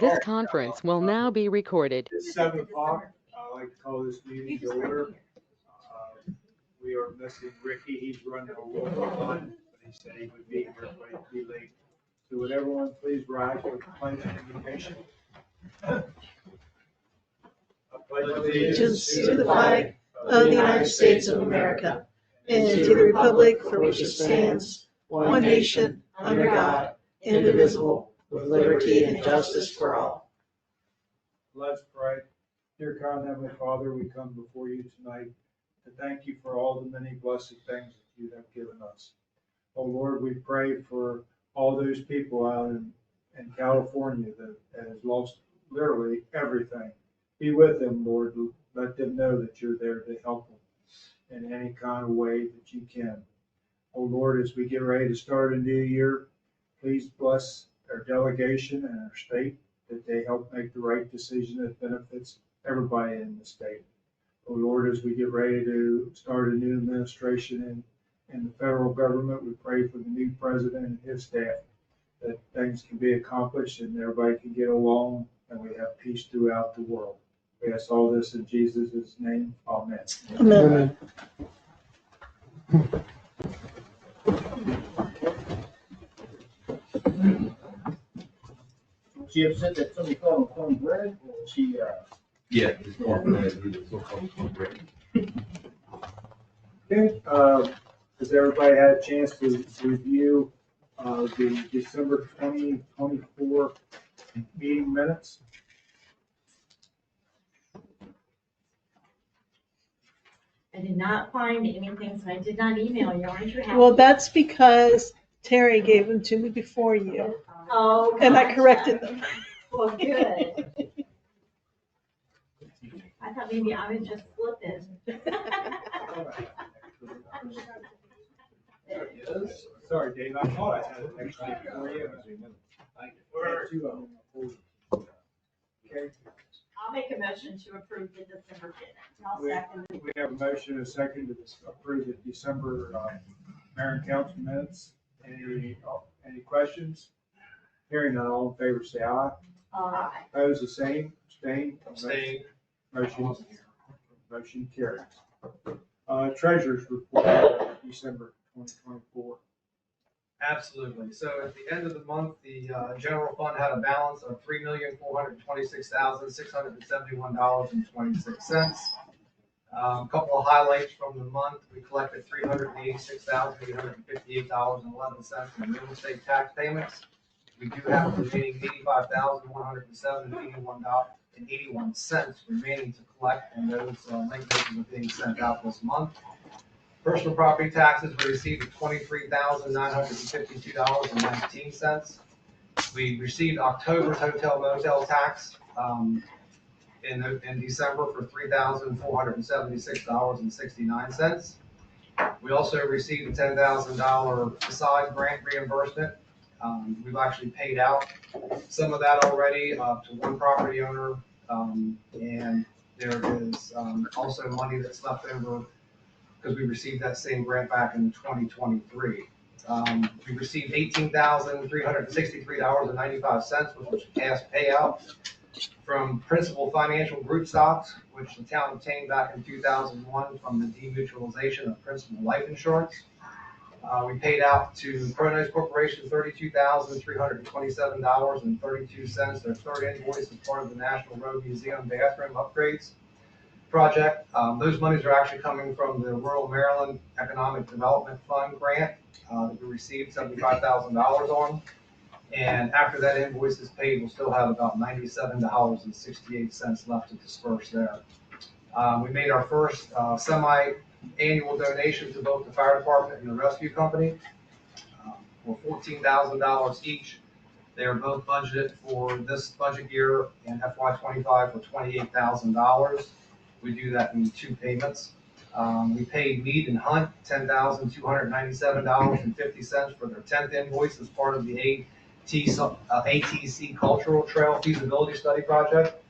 This conference will now be recorded. It's 7 o'clock. I'd like to call this meeting to order. We are missing Ricky. He's running a little bit behind, but he said he would be here, but he'd be late. So would everyone please rise for the pledge of communication? I pledge allegiance to the flag of the United States of America and to the republic for which it stands, one nation, under God, indivisible, with liberty and justice for all. Let's pray. Dear God, Heavenly Father, we come before you tonight to thank you for all the many blessed things that you have given us. Oh Lord, we pray for all those people out in California that has lost literally everything. Be with them, Lord. Let them know that you're there to help them in any kind of way that you can. Oh Lord, as we get ready to start a new year, please bless our delegation and our state, that they help make the right decision that benefits everybody in the state. Oh Lord, as we get ready to start a new administration in the federal government, we pray for the new president and his staff, that things can be accomplished and everybody can get along and we have peace throughout the world. We ask all this in Jesus' name. Amen. Amen. She upset that somebody called him cornbread? She, Yeah, it's so-called cornbread. Okay, has everybody had a chance to review the December 2024 meeting minutes? I did not find anything, so I did not email you. Aren't you happy? Well, that's because Terry gave them to me before you, Oh, and I gotcha. corrected them. Well, good. I thought maybe I was just flipping. Sorry, Dave, I thought I had it actually for you. Okay, I'll make a motion to approve the December minutes. I'll second it. we have a motion and a second to approve the December mayor and council minutes. Any questions? Hearing none, all in favor say aye. Aye. Opposed, the same. Abstain. Motion carries. Treasurer's report, December 2024. Absolutely. So at the end of the month, the general fund had a balance of $3,426,671.26. A couple of highlights from the month: we collected $386,858.11 in real estate tax payments. We do have a remaining $85,107.81 remaining to collect, and those late payments are being sent out this month. Personal property taxes, we received $23,952.19. We received October's hotel motel tax in December for $3,476.69. We also received a $10,000 facade grant reimbursement. We've actually paid out some of that already to one property owner, and there is also money that's left over because we received that same grant back in 2023. We received $18,363.95, which was a cash payout from Principal Financial Group stocks, which the town obtained back in 2001 from the demutualization of Principal Life Insurance. We paid out to Kronos Corporation $32,327.32, their third invoice as part of the National Road Museum bathroom upgrades project. Those monies are actually coming from the Rural Maryland Economic Development Fund grant that we received $75,000 on. And after that invoice is paid, we'll still have about $97.68 left to disperse there. We made our first semi-annual donation to both the fire department and the rescue company for $14,000 each. They are both budgeted for this budget year and FY25 for $28,000. We do that in 2 payments. We paid Mead and Hunt $10,297.50 for their 10th invoice as part of the ATC Cultural Trail Feasibility Study Project.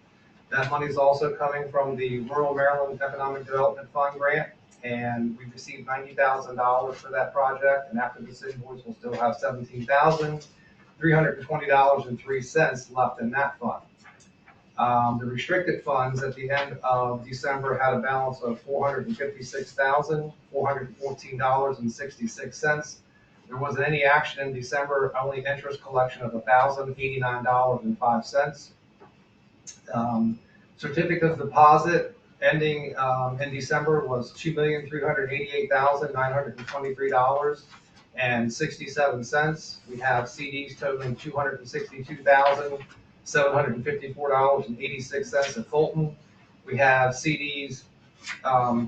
That money is also coming from the Rural Maryland Economic Development Fund grant, and we received $90,000 for that project. And after this invoice, we'll still have $17,000. $320.03 left in that fund. The restricted funds at the end of December had a balance of $456,414.66. There wasn't any action in December, only interest collection of $1,089.05. Certificate of deposit ending in December was $2,388,923.67. We have CDs totaling $262,754.86 at Fulton. We have CDs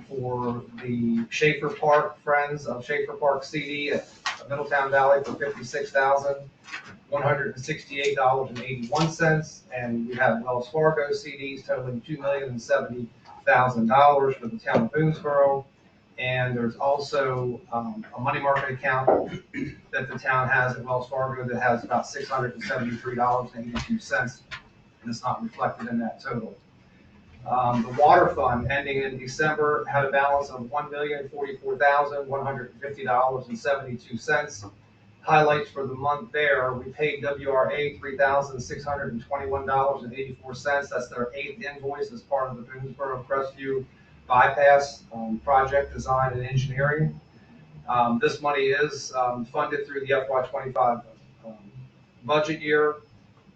for the Schaefer Park, Friends of Schaefer Park CD at Middletown Valley for $56,168.81. And we have Wells Fargo CDs totaling $2,070,000 for the town of Boonesboro. And there's also a money market account that the town has at Wells Fargo that has about $673.82, and it's not reflected in that total. The water fund ending in December had a balance of $1,044,150.72. Highlights for the month there, we paid WRA $3,621.84. That's their 8th invoice as part of the Boonesboro Crestview bypass project design and engineering. This money is funded through the FY25 budget year,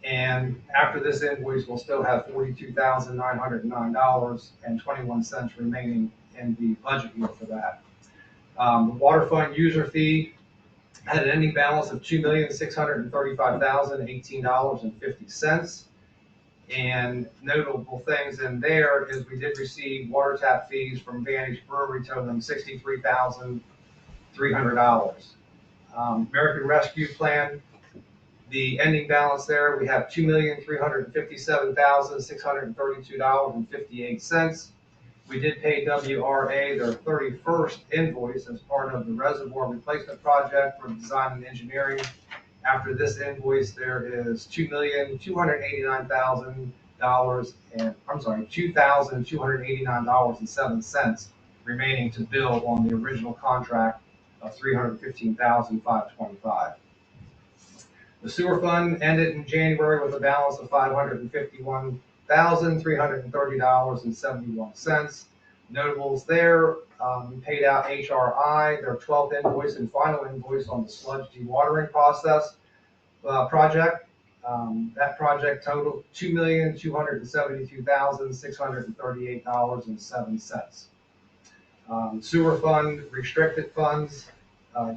and after this invoice, we'll still have $42,909.21 remaining in the budget year for that. The water fund user fee had an ending balance of $2,635,018.50. And notable things in there is we did receive water tap fees from Vantage Brewery totaling $63,300. American Rescue Plan, the ending balance there, we have $2,357,632.58. We did pay WRA their 31st invoice as part of the reservoir replacement project for design and engineering. After this invoice, there is $2,289.07 remaining to bill on the original contract of $315,525. The sewer fund ended in January with a balance of $551,330.71. Notables there, we paid out HRI, their 12th invoice and final invoice on the sludge dewatering process project. That project totaled $2,272,638.07. Sewer fund, restricted funds,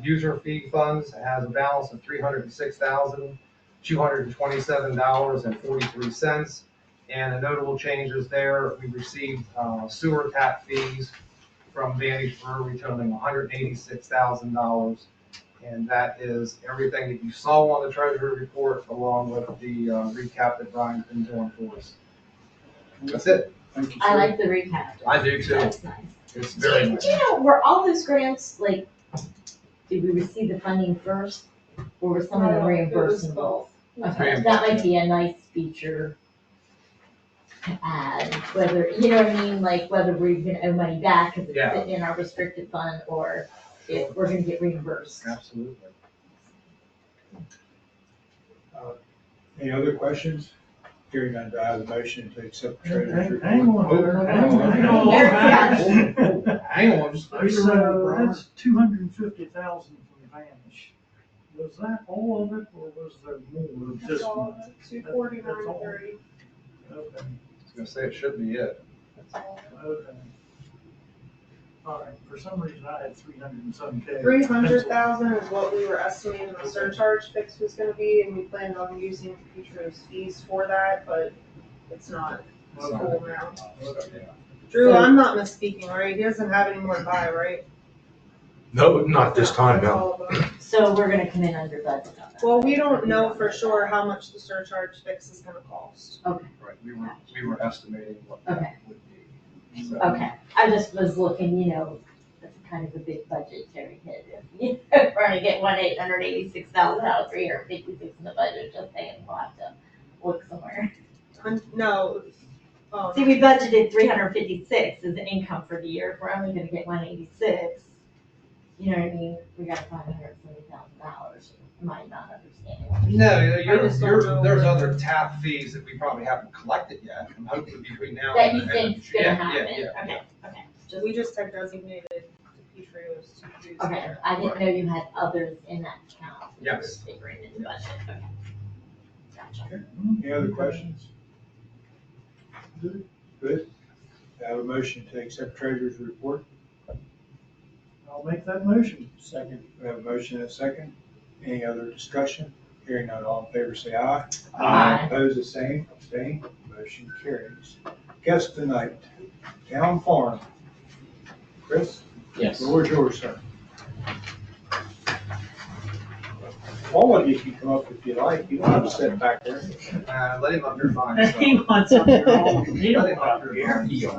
user fee funds has a balance of $306,227.43. And the notable changes there, we received sewer tap fees from Vantage Brewery totaling $186,000. And that is everything that you saw on the treasury report, along with the recap that Brian's been doing for us. That's it. Thank you, I sir. like the recap. I do too. That's nice. It's very nice. Do you know, were all those grants, like, did we receive the funding first, or were some of them reimbursable? Okay, that might be a nice feature to add, whether, you know what I mean, like whether we're gonna owe money back because it's Yeah. sitting in our restricted fund, or if we're gonna get reimbursed. Absolutely. Any other questions? Hearing none, do I have a motion to accept the treasurer's report? Hang on, Hang on, just. So that's $250,000 from Vanish. Was that all of it, or was there more of this one? 249.30. Okay, I was gonna say it should be it. okay. All right, for some reason I had 300 and some K. 300,000 is what we were estimating the surcharge fix was gonna be, and we planned on using future fees for that, but it's not the full amount. Drew, I'm not misspeaking, right? He doesn't have any more to buy, right? No, not this time, That's no. all of them. So we're gonna come in under budget on that. Well, we don't know for sure how much the surcharge fix is gonna cost. Right, we were estimating what that Okay. would be. So- Okay, I just was looking, you know, that's kind of a big budgetary hit. If, you know, we're gonna get $1,886,000 out of 356 in the budget, just saying, we'll have to look somewhere. No. See, we budgeted 356 as an income for the year, if we're only gonna get 186, you know what I mean, we got $570,000. Am I not understanding? No, I just don't know there's where- other tap fees that we probably haven't collected yet. I'm hoping between now That and. you think's yeah, gonna yeah, happen? yeah. Okay, okay. Just, We just have designated DePietros to use. okay, I didn't know you had others in that account. Yes. Figuring in the budget, okay. Gotcha. Any other questions? Good. I have a motion to accept treasurer's report. I'll make that motion. Second. We have a motion and a second. Any other discussion? Hearing none, all in favor say aye. Aye. Opposed, the same, abstain, motion carries. Guest tonight, Town Farm. Chris, Yes. the floor is yours, sir. All of you can come up if you like, you don't have to sit back there. Let him up here fine. so. He wants up your own Let deal him up up here. here.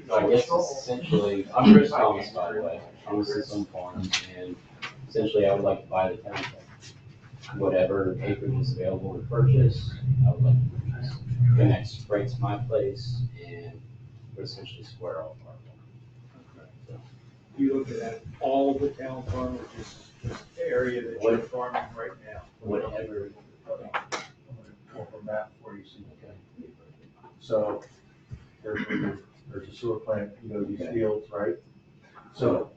So I guess essentially, I'm Chris Thomas, by the way. I'm with System Farms, and essentially I would like to buy the township. Whatever acreage is available to purchase, I would like to purchase. The next right to my place, and we're essentially square off our farm. So, You looking at all of the town farm or just this area that you're farming right now? whatever. Pull from that before you see. So there's a sewer plant, these fields, right? So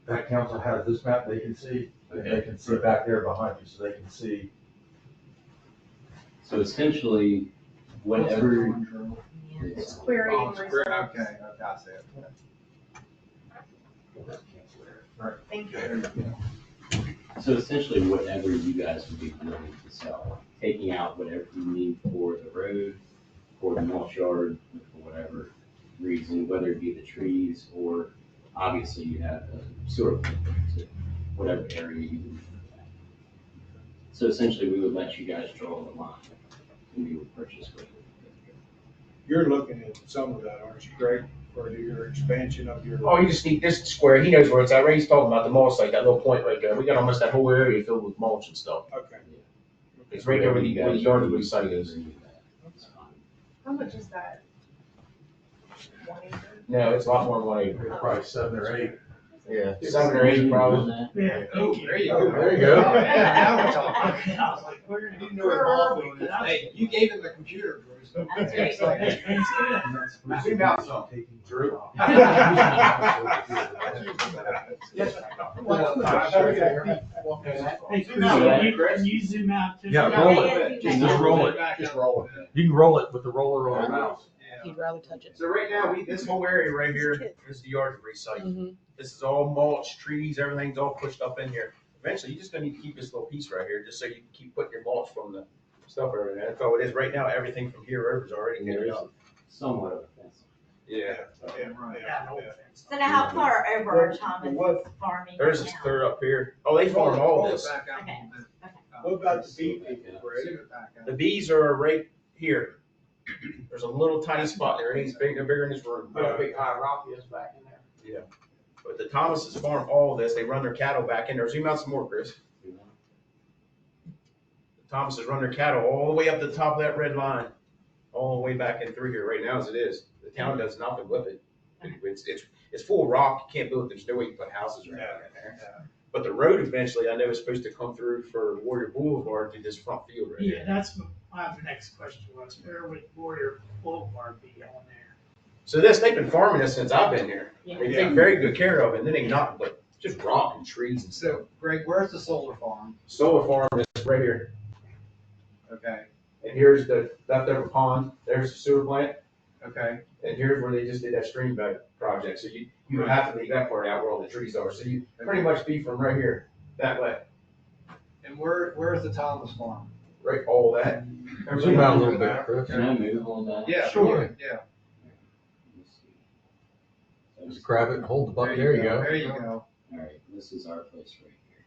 that council has this map they can see, and they can see back there behind you, so they can see. So essentially, whatever. It's querying Oh, it's great. results. Okay, I see it. Thank you. So essentially, whatever you guys would be willing to sell, taking out whatever you need for the road, for the mulch yard, for whatever reason, whether it be the trees or obviously you have a sewer plant, so whatever area you need. for that. So essentially, we would let you guys draw the line and we would purchase with it. You're looking at some of that, aren't you, Greg, for your expansion of your? Oh, you just need this square, he knows where it's at, Ray's talking about the mulch site, that little point right there, we got almost that whole area filled with mulch and stuff. Okay. It's right there where the yard of the site is. That's fine. How much is that? 1 acre? No, it's a lot more than 1 acre. Probably 7 or 8. Yeah. 7 or 8 probably. Yeah. Oh, there you go. There you go. Now we're talking. Okay, I was like, where You know where ball field is. Hey, you gave him the computer, Bruce. That's great. Zoom out some. Drew. Hey, Chris, can you zoom out? just- Yeah, roll it, just roll it, just roll it. You can roll it with the roller on the mouse. He'd rather touch it. So right now, this whole area right here is the yard debris site. Mhm. This is all mulch, trees, everything's all pushed up in here. Eventually, you're just gonna need to keep this little piece right here, just so you can keep putting your mulch from the stuff over there. That's all it is. Right now, everything from here over is already There cleared is up. somewhat of a fence. Yeah. Yeah, right. Yeah, no offense. So now how far over are Thomas farming Theirs is now? clear up here. Oh, they farm all this. Back out. Okay. What about the bee people, Greg? Zoom it back out. The bees are right here. There's a little tiny spot there. He's bigger in his room. big high rock is back in there. Yeah. But the Thomases farm all this. They run their cattle back in there. Zoom out some more, Chris. The Thomases run their cattle all the way up to the top of that red line, all the way back in through here right now as it is. The town does nothing with it. It's full of rock. You can't build. There's no way you can put houses or anything in there. But the road eventually, I know, is supposed to come through for Warrior Boulevard through this front field right Yeah, here. that's what my next question was, where would Warrior Boulevard be on there? So they've been farming this since I've been here. Yeah. They take very good care of it. And then they not, but just rock and trees and stuff. So, Greg, where's the solar farm? Solar farm is right here. Okay, And here's the leftover pond. There's the sewer plant. okay. And here's where they just did that stream bed project. So you would have to leave that part out where all the trees are. So you pretty much be from right here, that way, And where's the Thomas farm? right, all that. Zoom out a little bit, Chris. Can I move on that? Yeah, Sure. Yeah. Just grab it and hold the button, there you go. There you go. All right, this is our place right here.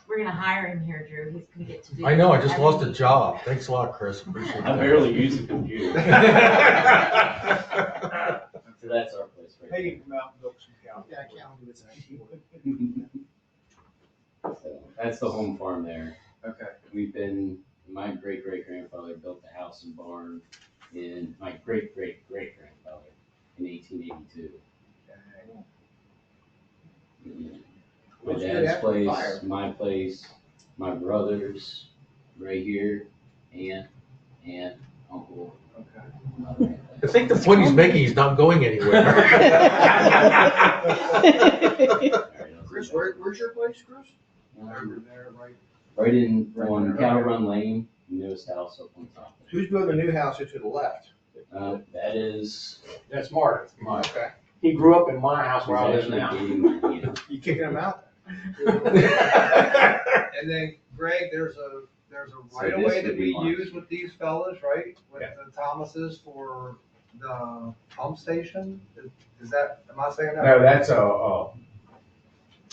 We're gonna hire him here, Drew, he's gonna get to do. I know, I just lost a job. Thanks a lot, Chris, appreciate I that. barely use the computer. So that's our place right They here. can come out and milk some cows. So that's the home farm there. Okay. My great-great-grandfather built the house and barn my great-great-great-grandfather in 1882. My What's good dad's after place, fire? my place, my brother's, right here, aunt, uncle. Okay. mother. I think the point he's making, he's not going anywhere. Chris, where's your place, Chris? Over there, right? Right in, on Cattle Run Lane, newest house up on top. Who's building the new house to the left? That is, That's Mark. Okay. He grew up in my house he's where I live actually now. dating my aunt. You kicking him out? And then Greg, there's a So right of this way would that be we mine. use with these fellas, right? With Yeah. the Thomases for the pump station? Is that, am I saying that? No, that's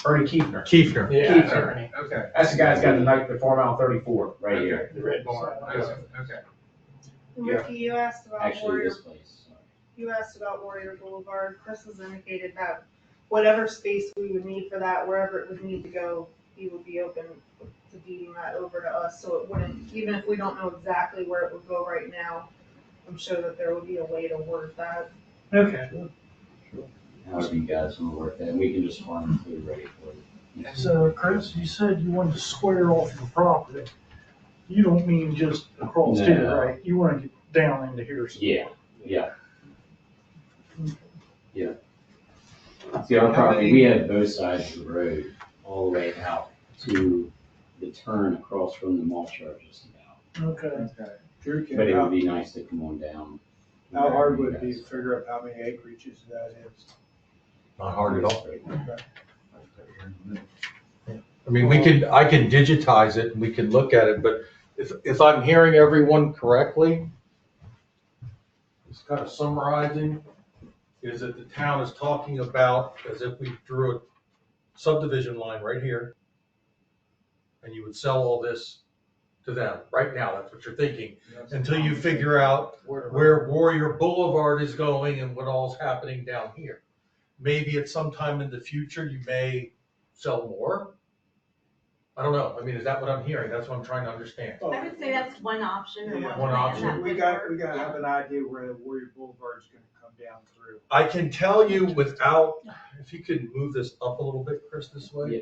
Ernie Kiefner. Kiefner. Yeah, that's Kiefner. Ernie. Okay. That's the guy that's got the night, the farm out 34. Right here, The red barn. Okay. Ricky, you asked about actually Warrior, this place. you asked about Warrior Boulevard. Chris has indicated that whatever space we would need for that, wherever it would need to go, he would be open to deeding that over to us, so it wouldn't, even if we don't know exactly where it would go right now, I'm sure that there would be a way to word that. Okay. However you guys want to work that, we can just farm food ready for you. So Chris, you said you wanted to square off the property. You don't mean just across No. here, right? You want to get down into here. Yeah, yeah. Yeah. See, our property, we have both sides of the road, all the way out to the turn across from the mulch yard just about. Okay. Okay. Drew, But it would how be nice to come on down. hard would it wherever be you to guys- figure out how many acreages that is? Not hard at all. Okay. I mean, I can digitize it and we can look at it, but if I'm hearing everyone correctly, it's kind of summarizing, is that the town is talking about as if we drew a subdivision line right here, and you would sell all this to them. Right now, that's what you're thinking, until you figure out where Warrior Boulevard is going and what all's happening down here. Maybe at some time in the future, you may sell more. I don't know. I mean, is that what I'm hearing? That's what I'm trying to understand. I would say that's one option or Yeah, one one option. plan that We would got, work. we gotta have an idea where the Warrior Boulevard's gonna come down through. I can tell you without, if you could move this up a little bit, Chris, this way. Yeah.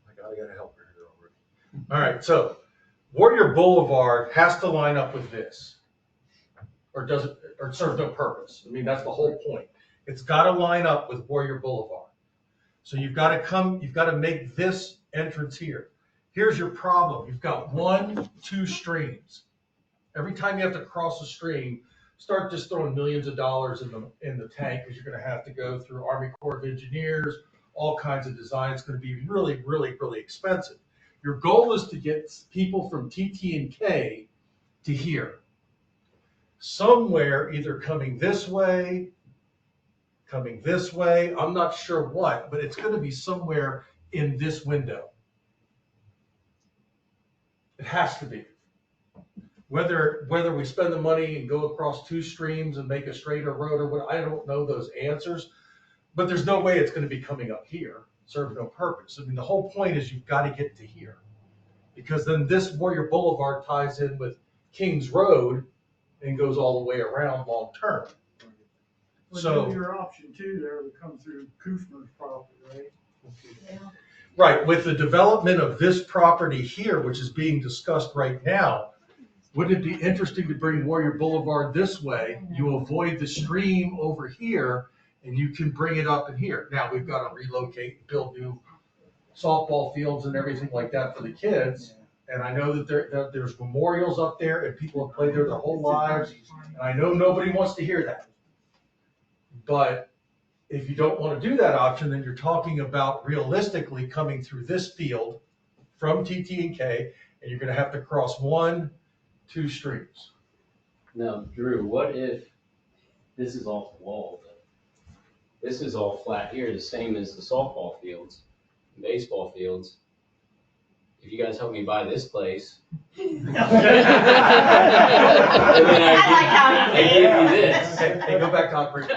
I gotta help her here already. All right, so Warrior Boulevard has to line up with this. Or does it, or it serves no purpose. I mean, that's the whole point. It's gotta line up with Warrior Boulevard. So you've gotta make this entrance here. Here's your problem. You've got 2 streams. Every time you have to cross a stream, start just throwing millions of dollars in the tank, because you're gonna have to go through Army Corps of Engineers, all kinds of designs. It's gonna be really, really, really expensive. Your goal is to get people from TT&K to here. Somewhere either coming this way, I'm not sure what, but it's gonna be somewhere in this window. It has to be. Whether we spend the money and go across 2 streams and make a straighter road or what, I don't know those answers, but there's no way it's gonna be coming up here. Serves no purpose. I mean, the whole point is you've gotta get to here. Because then this Warrior Boulevard ties in with Kings Road and goes all the way around long term. Would So- be your option too, there would come through Kufner's property, right? Right, with the development of this property here, which is being discussed right now, wouldn't it be interesting to bring Warrior Boulevard this way? You avoid the stream over here and you can bring it up in here. Now, we've got to relocate, build new softball fields and everything like that for the kids. And I know that there's memorials up there and people have played there their whole lives. And I know nobody wants to hear that. But if you don't want to do that option, then you're talking about realistically coming through this field from TT&K, and you're going to have to cross 2 streams. Now, Drew, what if this is off the wall? This is all flat here, the same as the softball fields, baseball fields. If you guys help me buy this place, and then I give you this. Hey, go back to operating.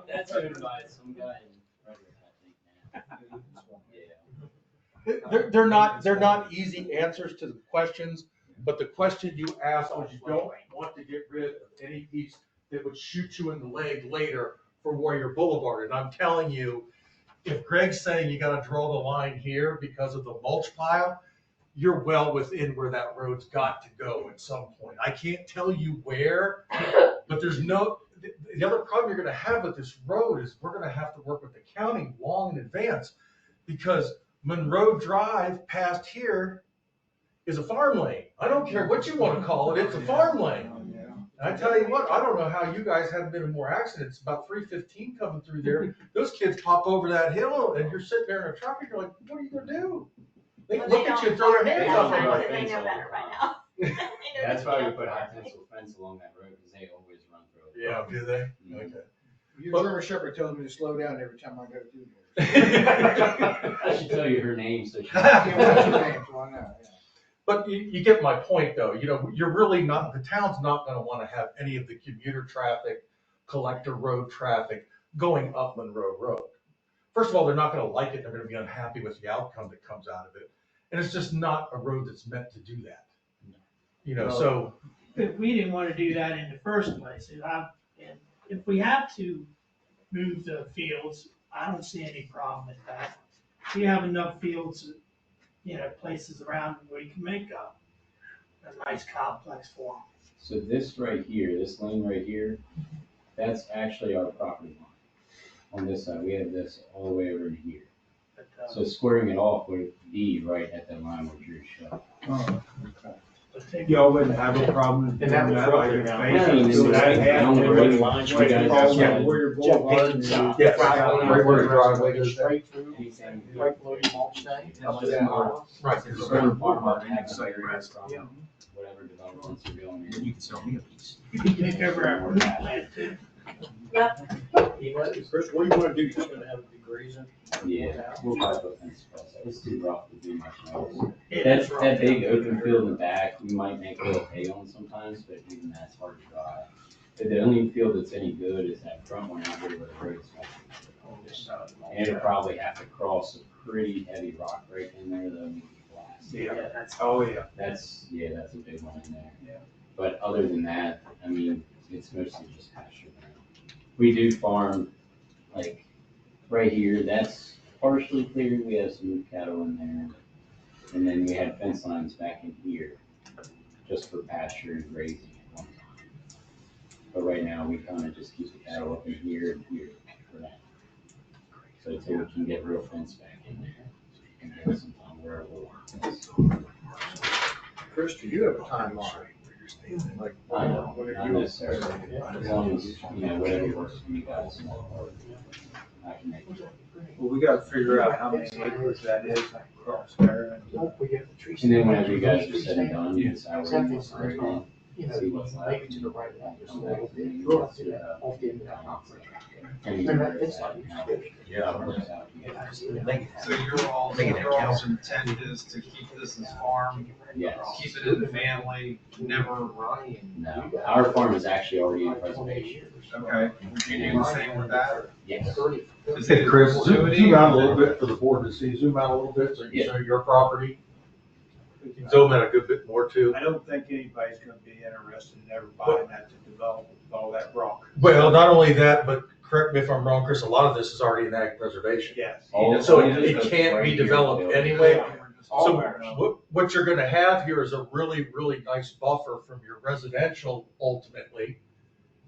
That's owned by some guy in Frederick, I think. Yeah. They're not easy answers to the questions, but the question you asked was you don't want to get rid of any piece that would shoot you in the leg later for Warrior Boulevard. And I'm telling you, if Greg's saying you gotta draw the line here because of the mulch pile, you're well within where that road's got to go at some point. I can't tell you where, but there's no, the other problem you're gonna have with this road is we're gonna have to work with the county long in advance, because Monroe Drive past here is a farm lane. I don't care what you wanna call it, it's a farm lane. And I tell you what, I don't know how you guys haven't been in more accidents. About 315 coming through there. Those kids pop over that hill and you're sitting there in a truck and you're like, what are you gonna do? They Well, look they at you and don't throw their hands farm up. it Our because they fence know all better the by time. now. They know That's the why we damn put a farm. pencil fence along that road, because they always run through it. Yeah, do they? Okay. Your German Shepherd tells me to slow down every time I go through there. I should tell you her name, so she. Can't watch your names, why not? Yeah. But you get my point though, you know, you're really not, the town's not gonna wanna have any of the commuter traffic, collector road traffic going up Monroe Road. First of all, they're not gonna like it, they're gonna be unhappy with the outcome that comes out of it. And it's just not a road that's meant to do that. You know, so, But we didn't want to do that in the first place. And if we have to move the fields, I don't see any problem with that. We have enough fields, places around where you can make a nice complex for them. So this right here, this lane right here, that's actually our property line. On this side, we have this all the way over to here. But, So squaring it off would be right at that line where Drew showed. Oh, but take- y'all wouldn't have a problem doing that was that, like in roughly phase around- so that Yeah, had down the one road, line, you like guys across have that Warrior Boulevard and you- Yes. Right where the driveway goes there. Straight through, Anything. right below your mulch tank, up to Just that more- house. right, It's it's going going farm out and you can and sell your areas grass. from Yeah. whatever developments are going And in. you can sell me a piece. You can take over our root plant too. You know, Chris, what do you wanna do? You're just gonna have it be grazing? Yeah, we'll probably put fence across that. It's too rough to do much noise. Yeah, That, right. that big open field in the back, we might make a little hay on sometimes, but even that's hard to drive. But the only field that's any good is that front one out here where the road's going. And it'll probably have to cross a pretty heavy rock break in there though. to blast. Yeah. That's Oh, yeah. That's a big one in there. Yeah. But other than that, I mean, it's mostly just pasture land. We do farm, like, right here, that's partially cleared, we have some cattle in there. And then we had fence lines back in here, just for pasture and grazing at one time. But right now, we kinda just keep the cattle up in here and here for now. So until we can get real fence back in there, and then sometime where we'll. Chris, do you have a timeline? Like, I know, whatever not you- necessarily, as long as, whatever works for you guys. I can make it. Well, we gotta figure out how many acres that is across there. And then whenever you guys are said and done, you decide where you want to put it in. You know, See what's left. maybe to the right of that, just a Come little back to bit. me, You're let's do that. off the end of that property. And And that- it's like- Yeah, it works out. So your all's intent is to keep this as farm, Yes. keep it in the family, never, No, our farm is actually already in preservation. okay? Would you do the same with that? Yes. Is Hey, it Chris, perpetuity? zoom out a little bit for the board to see, zoom out a little bit so you can show your property. You can zoom in a good bit more too. I don't think anybody's gonna be interested in ever buying that to develop with all that rock. Well, not only that, but correct me if I'm wrong, Chris, a lot of this is already in ag preservation. Yes. All- So all it this is can't right be here. developed anyway. All So there. what you're gonna have here is a really, really nice buffer from your residential ultimately.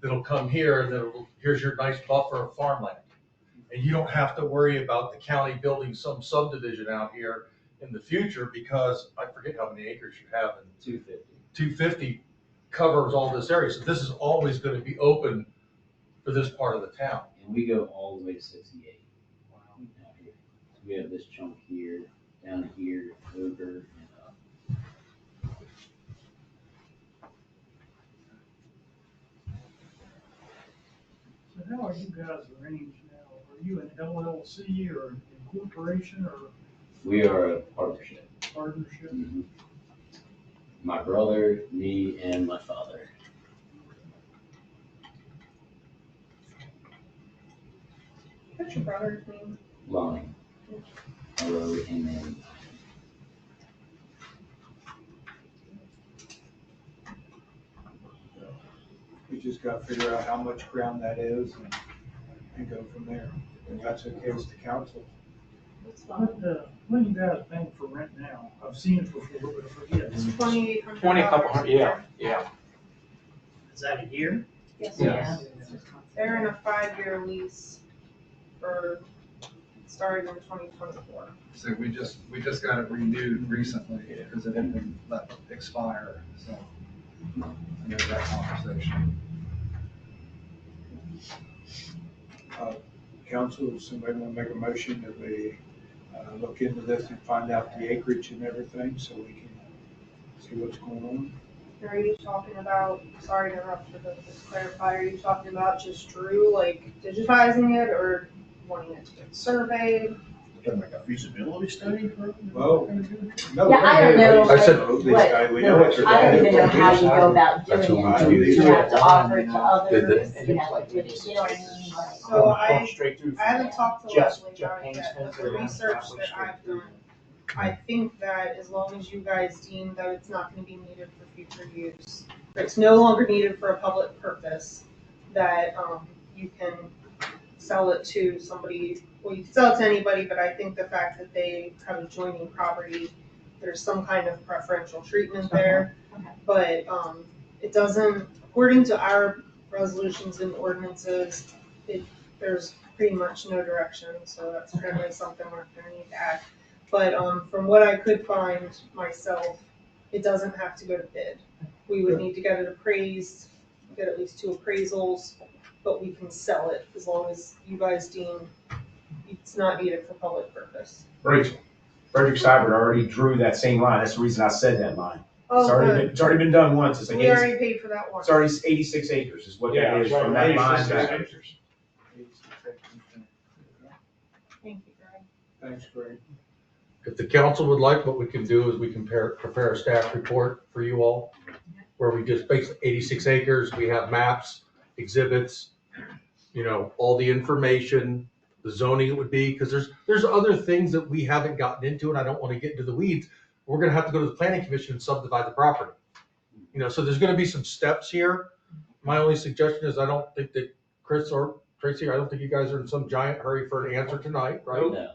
That'll come here and then here's your nice buffer of farmland. And you don't have to worry about the county building some subdivision out here in the future because I forget how many acres you have and 250. 250 covers all this area. So this is always gonna be open for this part of the town. And we go all the way to 68. Out here. So we have this chunk here, down here, over and up. So how are you guys arranged now? Are you an LLC or an incorporation or We are a partnership. partnership? Mhm. My brother, me, and my father. What's your brother's name? Lonnie. LONN. We just gotta figure out how much ground that is and and go from there. If that's okay with the council. That's fine. What you guys paying for rent now? I've seen it before, but I forget. It's $2,800. 20, couple hundred, yeah. Is that a year? Yes. Yeah. They're in a 5-year lease for, starting in 2024. So we just got it renewed recently because it had been let expire, so I know that conversation. Council, does somebody want to make a motion that we look into this and find out the acreage and everything so we can see what's going on? Are you talking about, sorry to interrupt, but just clarify, are you talking about just Drew, like digitizing it or wanting it to get surveyed? Like a feasibility study for? Well, no. Yeah, I don't know, I said- like, These what- guys, we know what you're I don't even know doing. how you go about That's doing what it. we do. You have to offer it to others, Did you have to, you know what I mean? Like, So I Straight through. I haven't talked to Jeff- Leslie Jeff about it Payne's yet, but fence the around research halfway that straight I've through. done, I think that as long as you guys deem that it's not gonna be needed for future use, that it's no longer needed for a public purpose, that, you can sell it to somebody, well, you can sell it to anybody, but I think the fact that they have adjoining property, there's some kind of preferential treatment there. Okay. But, it doesn't, according to our resolutions and ordinances, there's pretty much no direction, so that's probably something we're gonna need to add. But, from what I could find myself, it doesn't have to go to bid. We would need to get it appraised, get at least 2 appraisals, but we can sell it as long as you guys deem it's not needed for public purpose. Rachel, Frederick Seibert already drew that same line. That's the reason I said that line. Oh, good. It's already been done once. It's like, We already paid for that one. it's already 86 acres is what that is from that line back. Thank you, Greg. Thanks, Greg. If the council would like, what we can do is we can prepare a staff report for you all, where we just basically 86 acres, we have maps, exhibits, all the information, the zoning it would be, because there's other things that we haven't gotten into, and I don't want to get into the weeds. We're gonna have to go to the planning commission and subdivide the property. So there's gonna be some steps here. My only suggestion is I don't think that Chris or Tracy, I don't think you guys are in some giant hurry for an answer tonight, right? No.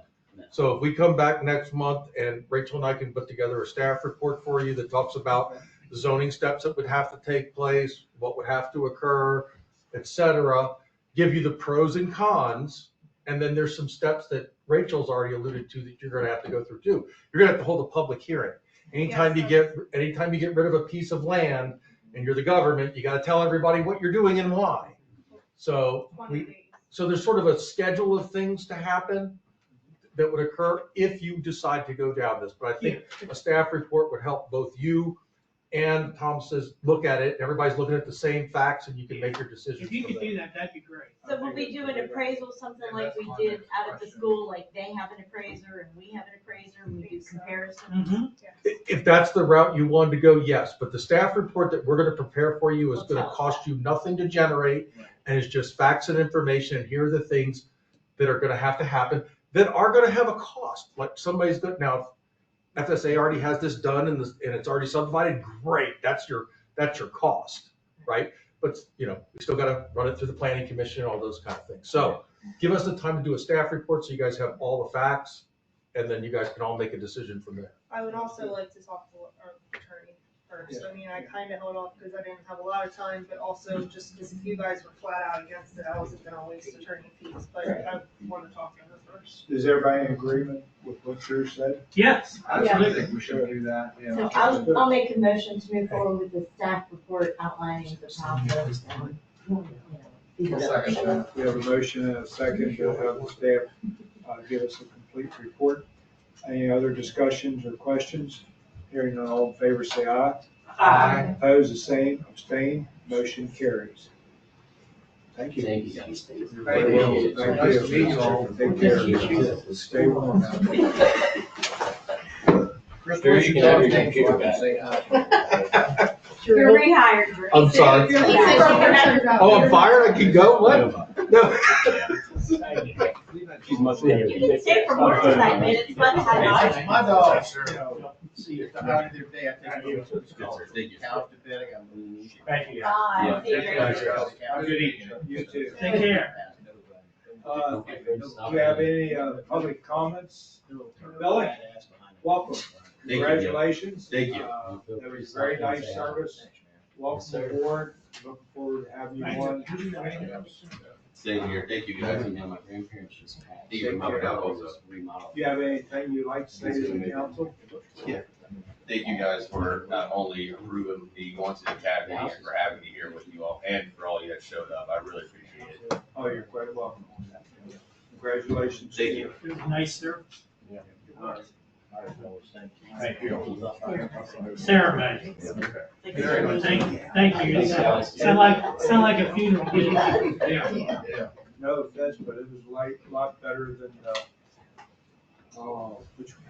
So if we come back next month and Rachel and I can put together a staff report for you that talks about the zoning steps that would have to take place, what would have to occur, et cetera, give you the pros and cons, and then there's some steps that Rachel's already alluded to that you're gonna have to go through too. You're gonna have to hold a public hearing. Anytime you get rid of a piece of land and you're the government, you gotta tell everybody what you're doing and why. So 20 days. so there's sort of a schedule of things to happen that would occur if you decide to go down this. But I think a staff report would help both you and Tom says, look at it, everybody's looking at the same facts and you can make your decision. If you could do that, that'd be great. So will we do an appraisal, something like we did out at the school, like they have an appraiser and we have an appraiser, and we do comparisons? Mm-hmm. If that's the route you wanted to go, yes, but the staff report that we're gonna prepare for you is Will gonna tell us cost you nothing to generate, and it's just facts and information, and here are the things that are gonna have to happen, that are gonna have a cost, like somebody's gonna, now, if FSA already has this done and it's already subdivided, great, that's your cost, right? But, we still gotta run it through the planning commission and all those kind of things. So, give us the time to do a staff report, so you guys have all the facts, and then you guys can all make a decision from there. I would also like to talk to our attorney first. I mean, I kind of held off because I didn't have a lot of time, but also just because if you guys were flat out against it, I wasn't gonna waste attorney fees, but I want to talk to her first. Is everybody in agreement with what Drew said? Yes, I absolutely. think we should do that, So I'll make a motion to move forward with the staff report outlining the process and, feasibility. Second, Jeff. We have a motion and a second to have the staff give us a complete report. Any other discussions or questions? Hearing none, all in favor, say aye. Aye. Opposed, the same, abstain, motion carries. Thank you. Thank you guys. Thank you. Very well. Thank Nice to meet you all. Take care. Stay warm. Chris, Sure, what's you your can have dog's your name so I computer can say hi? You're rehired, Drew. I'm sorry. He said you have to- Oh, I'm fired? I can go? What? No. She's much You can stay for more than 9 minutes, but My dog, See you. the other day, I think Good, sir. Thank you. Couch to bed, I got to move. Thank you. Bye. Yeah. See you, Drew. Thanks, Have a good evening. You too. Take care. Do you have any public comments? Billy, welcome. you. Congratulations. Thank you. That was very nice service. Welcome aboard. Looking forward to having you on. Same here, thank you guys, and now my grandparents just passed. Take care. Remodel. Do you have anything you'd like to say to the council? Thank you guys for not only approving me going to the academy and for having me here with you all and for all you that showed up. I really appreciate it. Oh, you're quite welcome. Congratulations. Thank you. It was nice, sir. Thank you. Ceremony. Very nice. Thank you. Sound like a funeral. Yeah. No offense, but it was a lot better than,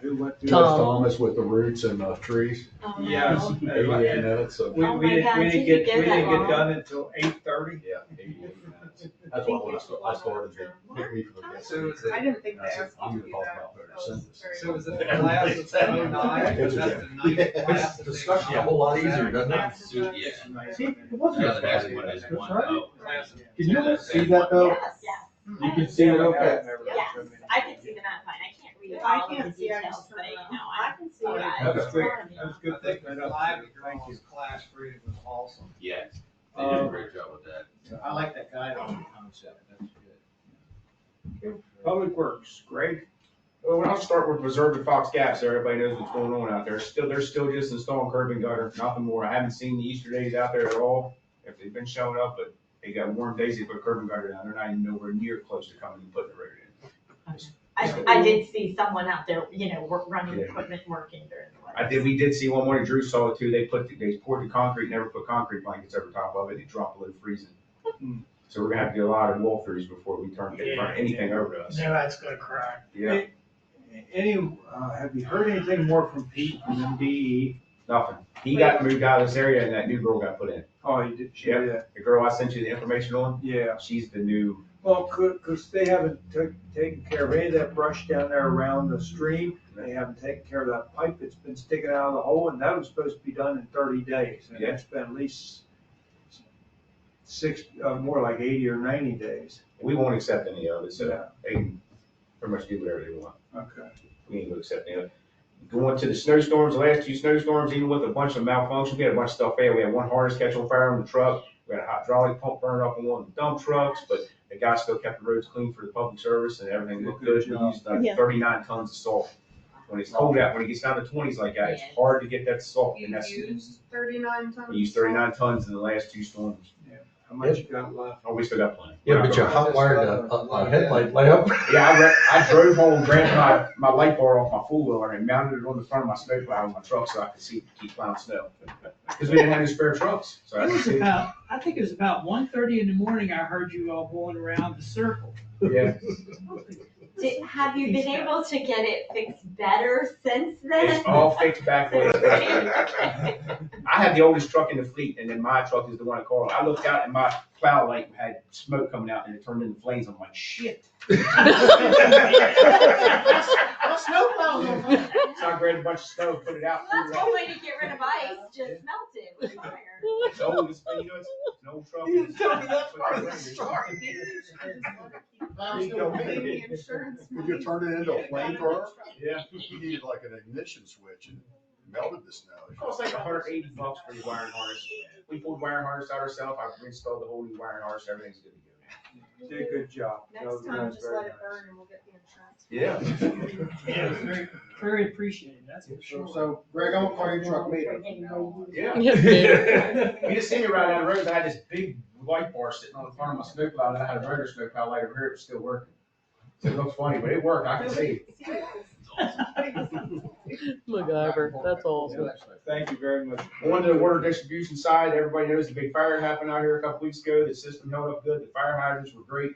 who went through? Tom. Thomas with the roots and the trees. Yes. 88 minutes. So We Oh my didn't God, did you get get that long? done until 8:30. Yeah, 88 minutes. That's why when I started, they picked me for the. So is it- I didn't think they I said, asked I'm you to gonna do talk that. about better That was sentences. very So is it the class of 09? Because that's the ninth class. It's discussion a whole lot easier, doesn't it? Yeah. Nice. Now the next one is 1-0. Class of- Can you see that though? Yes, You can see it okay? yes, I can see the map fine, I can't read If I all of the can't see, I details, just but turn you around. know, I can see it. I That was great. got it. That was I good. think the Thank you. 5-year-old's class reading was awesome. Yeah, they did a great job with that. I like that guy on concept, that's good. Public Works, Greg? Well, I'll start with preserving Fox Gap, so everybody knows what's going on out there. They're still just installing curb and gutter, nothing more. I haven't seen the Easter days out there at all, if they've been showing up, but they got warm days, they put curb and gutter down. They're not even nowhere near close to coming and putting the road in. I did see someone out there, you know, running Yeah. equipment, working during the weather. We did see one morning, Drew saw it too. They poured the concrete, never put concrete blankets over top of it. It dropped below freezing. So we're gonna have to do a lot of walkthroughs before we turn anything over to us. No, that's gonna cry. Yeah, Have you heard anything more from Pete from MDE? nothing. He got moved out of this area and that new girl got put in. Oh, you did, Yeah. yeah, The girl I sent you the information on, yeah. she's the new, Well, cause they haven't taken care of any of that brush down there around the stream. They haven't taken care of that pipe that's been sticking out of the hole, and that was supposed to be done in 30 days. And Yeah. it's been at least more like 80 or 90 days. we won't accept any of it, so Yeah. they can pretty much do whatever they want. Okay. We ain't gonna accept any of it. Going to the snowstorms, the last 2 snowstorms, even with a bunch of malfunction, we had a bunch of stuff fail. We had one harness catch on fire on the truck. We had a hydraulic pump burn up on one of the dump trucks, but the guy still kept the roads clean for the public service and everything looked good. We used like Yeah. 39 tons of salt. When it's cold out, when it gets down to 20s like that, it's hard to get that salt. And You that's, used 39 tons? we used 39 tons in the last 2 storms. How much you got left? Oh, we still got plenty. Yeah, but you hot wired a headlight lamp. Yeah, I drove home, grabbed my light bar off my four-wheeler and mounted it on the front of my snowplow in my truck so I could keep plowing snow. Because we didn't have any spare trucks, so I It could was see. about, I think it was about 1:30 in the morning, I heard you all going around the circle. Yeah, Have you been able to get it fixed better since then? it's all fixed back there. I have the oldest truck in the fleet, and then my truck is the one I called. I looked out and my plow light had smoke coming out and it turned into flames. I'm like, shit. Snowplows on fire. So I grabbed a bunch of snow, put it out. That's threw it one out. way to get rid of ice, just melt it with fire. It's old, it's an old truck. You didn't tell me that part of the story. Maybe insurance. Would you turn it into a flamethrower? Yeah. You needed like an ignition switch and melted the snow. It costs like $180 for your wiring harness. We pulled wiring harness out ourselves. I installed the whole new wiring harness. Everything's good to go. You did a good job. Next time, just let it burn and we'll get the insurance. Yeah. Yeah, it was very, very appreciated, that's for sure. So Greg, I'm gonna call your truck meter. Yeah. Yes, Mayor. You just see me right down the road. I had this big light bar sitting on the front of my snowplow, and I had a regular snowplow light over here. It was still working. So it looks funny, but it worked. I can see. MacGyver, that's awesome. Thank you very much. On the water distribution side, everybody knows the big fire happened out here a couple weeks ago. The system held up good. The fire hydrants were great.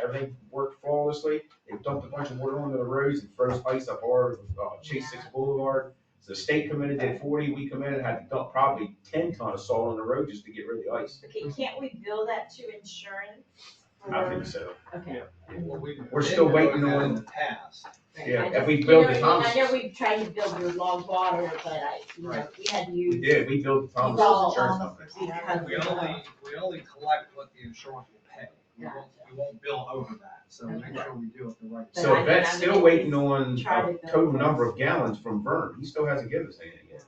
Everything worked flawlessly. They dumped a bunch of water onto the roads and froze ice up our Chase 6 Boulevard. So the state come in and did 40. We come in and had to dump probably 10 tons of salt on the road just to get rid of the ice. Okay, can't we bill that to insurance? I think so. Okay. We're still waiting on- In the past. Yeah, I if just- we you build know the what I mean? Thomas. I know we've tried to build your log water, but we had to We use. did. We built the Thomas Well, insurance company. because We only collect what the insurance will pay. We won't bill over that. So make sure we do it the right. So I Vet's mean, still waiting on try to a go total first. number of gallons from Vern. He still hasn't given us anything yet.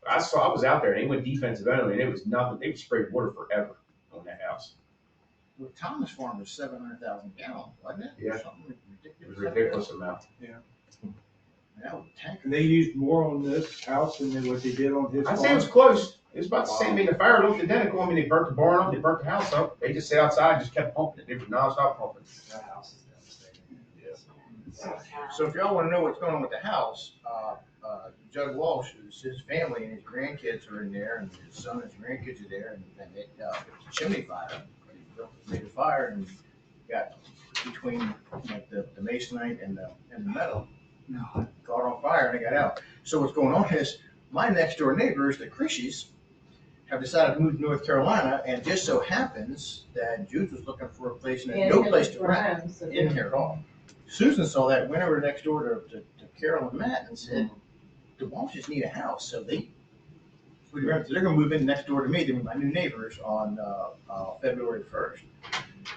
I was out there and they went defensive only and it was nothing. They sprayed water forever on that house. Well, Thomas Farm was 700,000 gallons, wasn't it? Yeah. Something It ridiculous. was a ridiculous amount. That was tanker. And they used more on this house than what they did on his I'd say it was farm. close. It was about the same. I mean, the fire looked identical. I mean, they burnt the barn up, they burnt the house up. They just sat outside, just kept pumping it. They were nonstop pumping. That house is devastating. So if y'all wanna know what's going on with the house, Judd Walsh, his family and his grandkids are in there, and his son and his grandkids are there, and it, was a chimney fire. He made a fire and got between like the masonite and the metal, caught on fire and they got out. So what's going on is, my next door neighbors, the Krishies, have decided to move to North Carolina, and just so happens that Jude was looking for a place and had no place to rent in here at all. Susan saw that, went over next door to Carol and Matt and said, the Walshes need a house, so they're gonna move in next door to me, to my new neighbors on February 1st.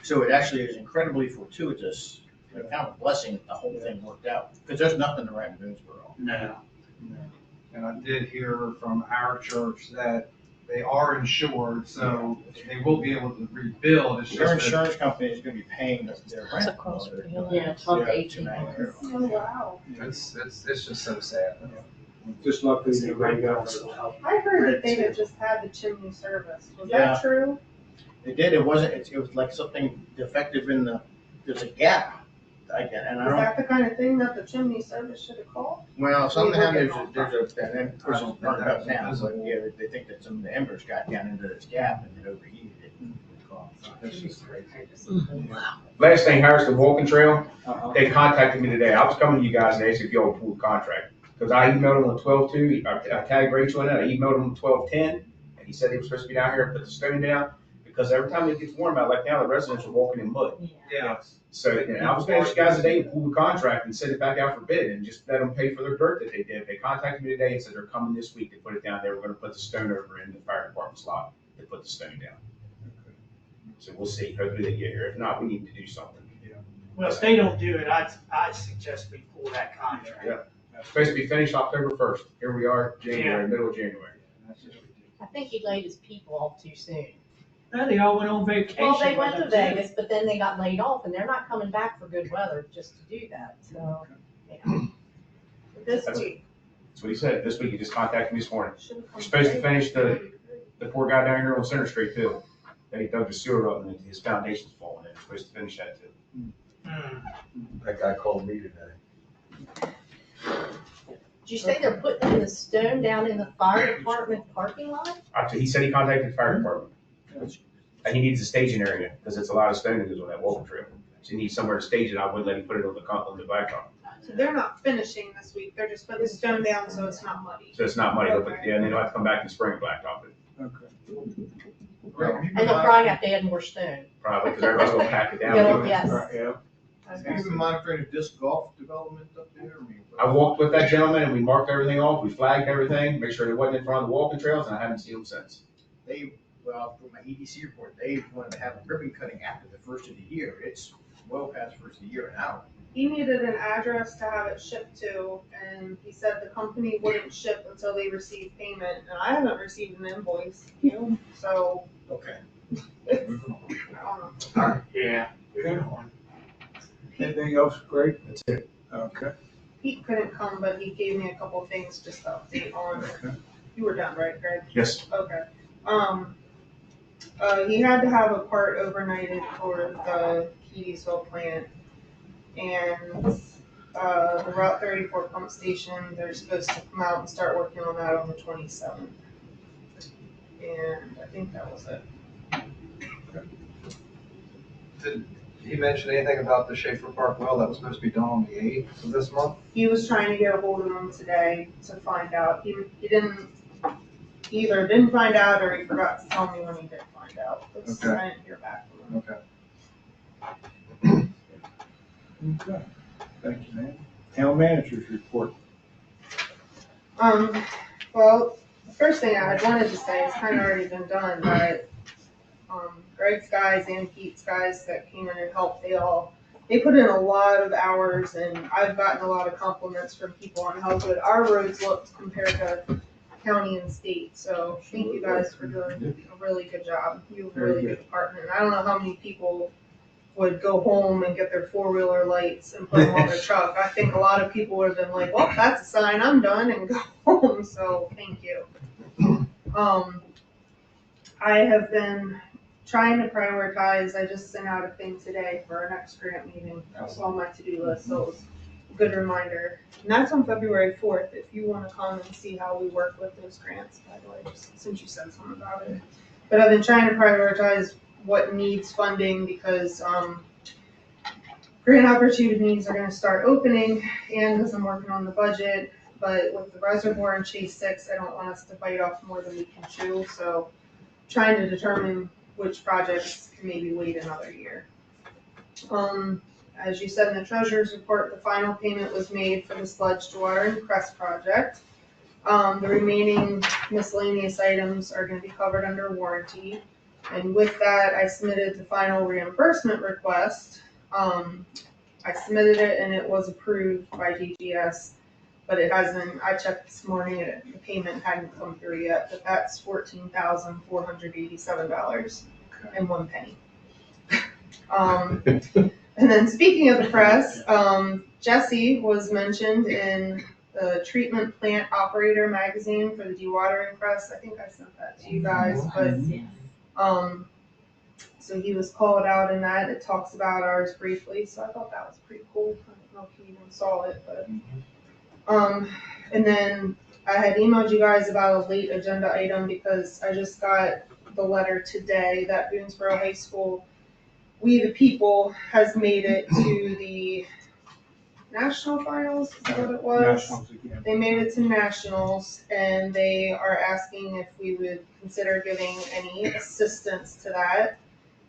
So it actually is incredibly fortuitous, kind of a blessing, the whole thing worked out, because there's nothing to rent in Boonesboro. No. And I did hear from our church that they are insured, so they will be able to rebuild. It's Their just that insurance company is gonna be paying their That's rent. across the hill. Yeah, 12 to Yeah, 18 months. Oh, wow. it's just so sad. Just luckily they got it. I heard that they had just had the chimney service. Was Yeah. that true? They did, it wasn't, it was like something defective in there's a gap. And I Is don't, that the kind of thing that the chimney service should have called? well, something happened, there's a, and then of course it's burned up now, but yeah, they think that some of the embers got down into this gap and it overheated it. It's just crazy. Last thing, Harrison Walking Trail, Uh-huh. they contacted me today. I was coming to you guys and they said, yo, pull the contract. Because I emailed them on 12/2, I tagged Rachel in it, I emailed them on 12/10, and he said they were supposed to be down here and put the stone down. Because every time it gets warm out, like now, the residents are walking in mud. Yeah. So, and I was gonna ask you guys today to pull the contract and send it back out for bid and just let them pay for their dirt that they did. They contacted me today and said they're coming this week to put it down. They were gonna put the stone over in the fire department's lot. They put the stone down. So we'll see. Hopefully they get here. If not, we need to do something. Well, if they don't do it, I suggest we pull that contract. Yeah. It's supposed to be finished October 1st. Here we are, January, middle of January. I think he laid his people off too soon. No, they all went on vacation. Well, they went to with them, too. Vegas, but then they got laid off and they're not coming back for good weather just to do that, so. This That's- week. That's what he said. This week he just contacted me this morning. Should've come We're supposed to today. finish the poor guy down here on Center Street too. That he dug the sewer up and his foundation's falling in. We're supposed to finish that too. That guy called me today. Did you say they're putting the stone down in the fire department parking lot? He said he contacted the fire department. And he needs a staging area because it's a lot of stone that goes on that walking trail. So he needs somewhere to stage it. I wouldn't let him put it on the blacktop. So they're not finishing this week, they're just putting the stone down so it's not muddy. So it's not money. They'll put, yeah, and then they'll have to come back in spring and blacktop it. Okay. And they'll probably have to add more stone. Probably because everybody's gonna pack it down. Yeah, yes. Yeah. Have you been monitoring the disc golf development up there? I walked with that gentleman and we marked everything off. We flagged everything, make sure it wasn't in front of the walking trails, and I haven't seen them since. Well, for my EDC report, they wanted to have a ribbon cutting after the first of the year. It's well past the first of the year now. He needed an address to have it shipped to, and he said the company wouldn't ship until they received payment, and I haven't received an invoice, so, Okay. I don't know. Yeah. Anything else, Greg? That's it. Okay. Pete couldn't come, but he gave me a couple of things just to update on. You were done, right, Greg? Yes. Okay. He had to have a part overnighted for the Keysville plant. And, the Route 34 pump station, they're supposed to come out and start working on that on the 27th. And I think that was it. Did he mention anything about the Schaefer Park well that was supposed to be done on the 8th of this month? He was trying to get a hold of him today to find out. He either didn't find out or he forgot to tell me when he did find out. Okay. I didn't hear back from him. Okay. Okay. Thank you, man. Town managers report. Well, the first thing I had wanted to say, it's kind of already been done, but, Greg's guys and Pete's guys that came in and helped, they all they put in a lot of hours, and I've gotten a lot of compliments from people on how good our roads look compared to county and state. So thank you guys for doing a really good job. You have a really good department. I don't know how many people would go home and get their four-wheeler lights and put them on their truck. I think a lot of people would have been like, well, that's a sign I'm done, and go home. So thank you. I have been trying to prioritize. I just sent out a thing today for our next grant meeting. It's on my to-do list, so it was a good reminder. And that's on February 4th, if you want to come and see how we work with those grants, by the way, just since you said something about it. But I've been trying to prioritize what needs funding because grant opportunities are going to start opening, and because I'm working on the budget. But with the reservoir and Chase 6, I don't want us to bite off more than we can chew. So trying to determine which projects can maybe wait another year. As you said in the treasurer's report, the final payment was made for the Sludge to Water and Crest project. The remaining miscellaneous items are going to be covered under warranty. And with that, I submitted the final reimbursement request. I submitted it and it was approved by DGS, but it hasn't, I checked this morning, the payment hadn't come through yet, but that's $14,487.01. And then speaking of the press, Jesse was mentioned in the treatment plant operator magazine for the dewatering press. I think I sent that to you guys, but so he was called out in that. It talks about ours briefly, so I thought that was pretty cool. I don't know if you even saw it, but and then I had emailed you guys about a late agenda item because I just got the letter today that Boonesboro High School, We the People, has made it to the national finals. Is that what it was? Nationals again. They made it to nationals, and they are asking if we would consider giving any assistance to that.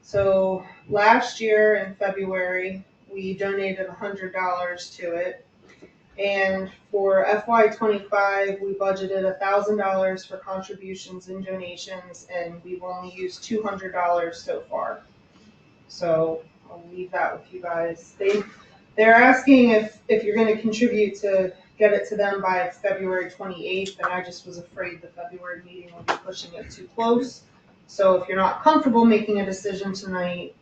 So last year in February, we donated $100 to it. And for FY25, we budgeted $1,000 for contributions and donations, and we've only used $200 so far. So I'll leave that with you guys. They're asking if you're going to contribute to get it to them by February 28th, and I just was afraid the February meeting would be pushing it too close. So if you're not comfortable making a decision tonight,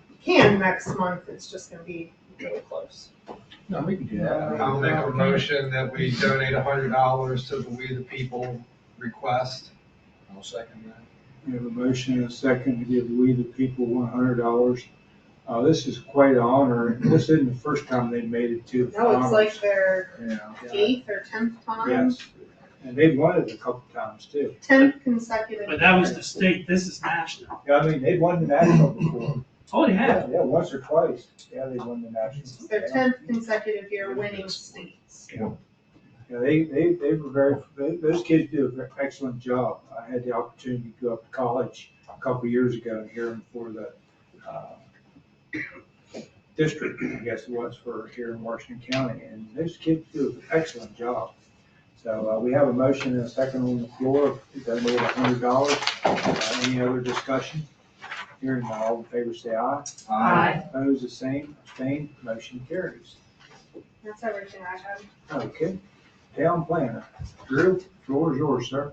you can next month. It's just going to be really close. No, we can do that. I'll make a motion that we donate $100 to the We the People request. I'll second that. We have a motion and a second to give We the People $100. This is quite an honor. This isn't the first time they made it to the No, it's finals. like their Yeah. 8th or 10th time. Yes, and they've won it a couple times too. 10th consecutive. But that was the state, this is national. Yeah, I mean, they've won the national before. Oh, they have. Yeah, once or twice. Yeah, they won the national. It's their 10th consecutive year winning states. Yeah, they were those kids do an excellent job. I had the opportunity to go up to college a couple years ago and hear them for the district, I guess it was, for here in Washington County, and those kids do an excellent job. So we have a motion and a second on the floor to donate $100. Any other discussion? Hearing none, all in favor say aye. Aye. Opposed, the same, abstained, motion carries. That's everything I had. Okay, town planner. Drew, floor is yours, sir.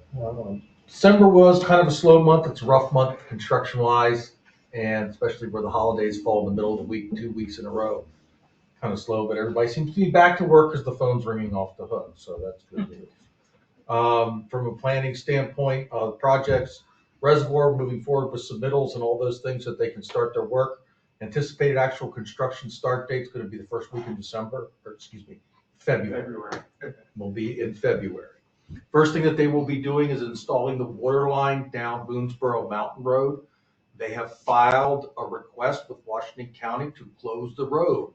December was kind of a slow month. It's a rough month construction wise, and especially where the holidays fall in the middle of the week, 2 weeks in a row. Kind of slow, but everybody seems to be back to work because the phone's ringing off the hook, so that's good news. From a planning standpoint, projects, reservoir moving forward with submittals and all those things that they can start their work. Anticipated actual construction start date is going to be the first week in February. Will be in February. First thing that they will be doing is installing the water line down Boonesboro Mountain Road. They have filed a request with Washington County to close the road.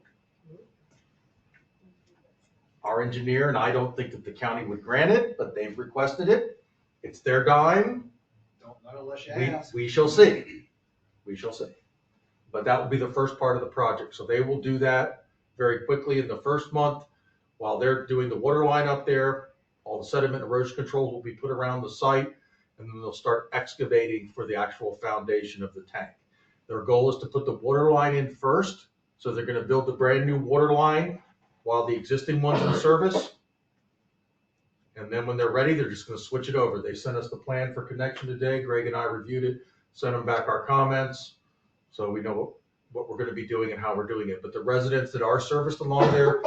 Our engineer, and I don't think that the county would grant it, but they've requested it. It's their dime. Don't know unless you ask. We shall see. We shall see. But that will be the first part of the project. So they will do that very quickly in the first month. While they're doing the water line up there, all the sediment erosion controls will be put around the site, and then they'll start excavating for the actual foundation of the tank. Their goal is to put the water line in first So they're gonna build the brand new water line while the existing one's in service. And then when they're ready, they're just gonna switch it over. They sent us the plan for connection today. Greg and I reviewed it, sent them back our comments. So we know what we're gonna be doing and how we're doing it. But the residents that are serviced along there,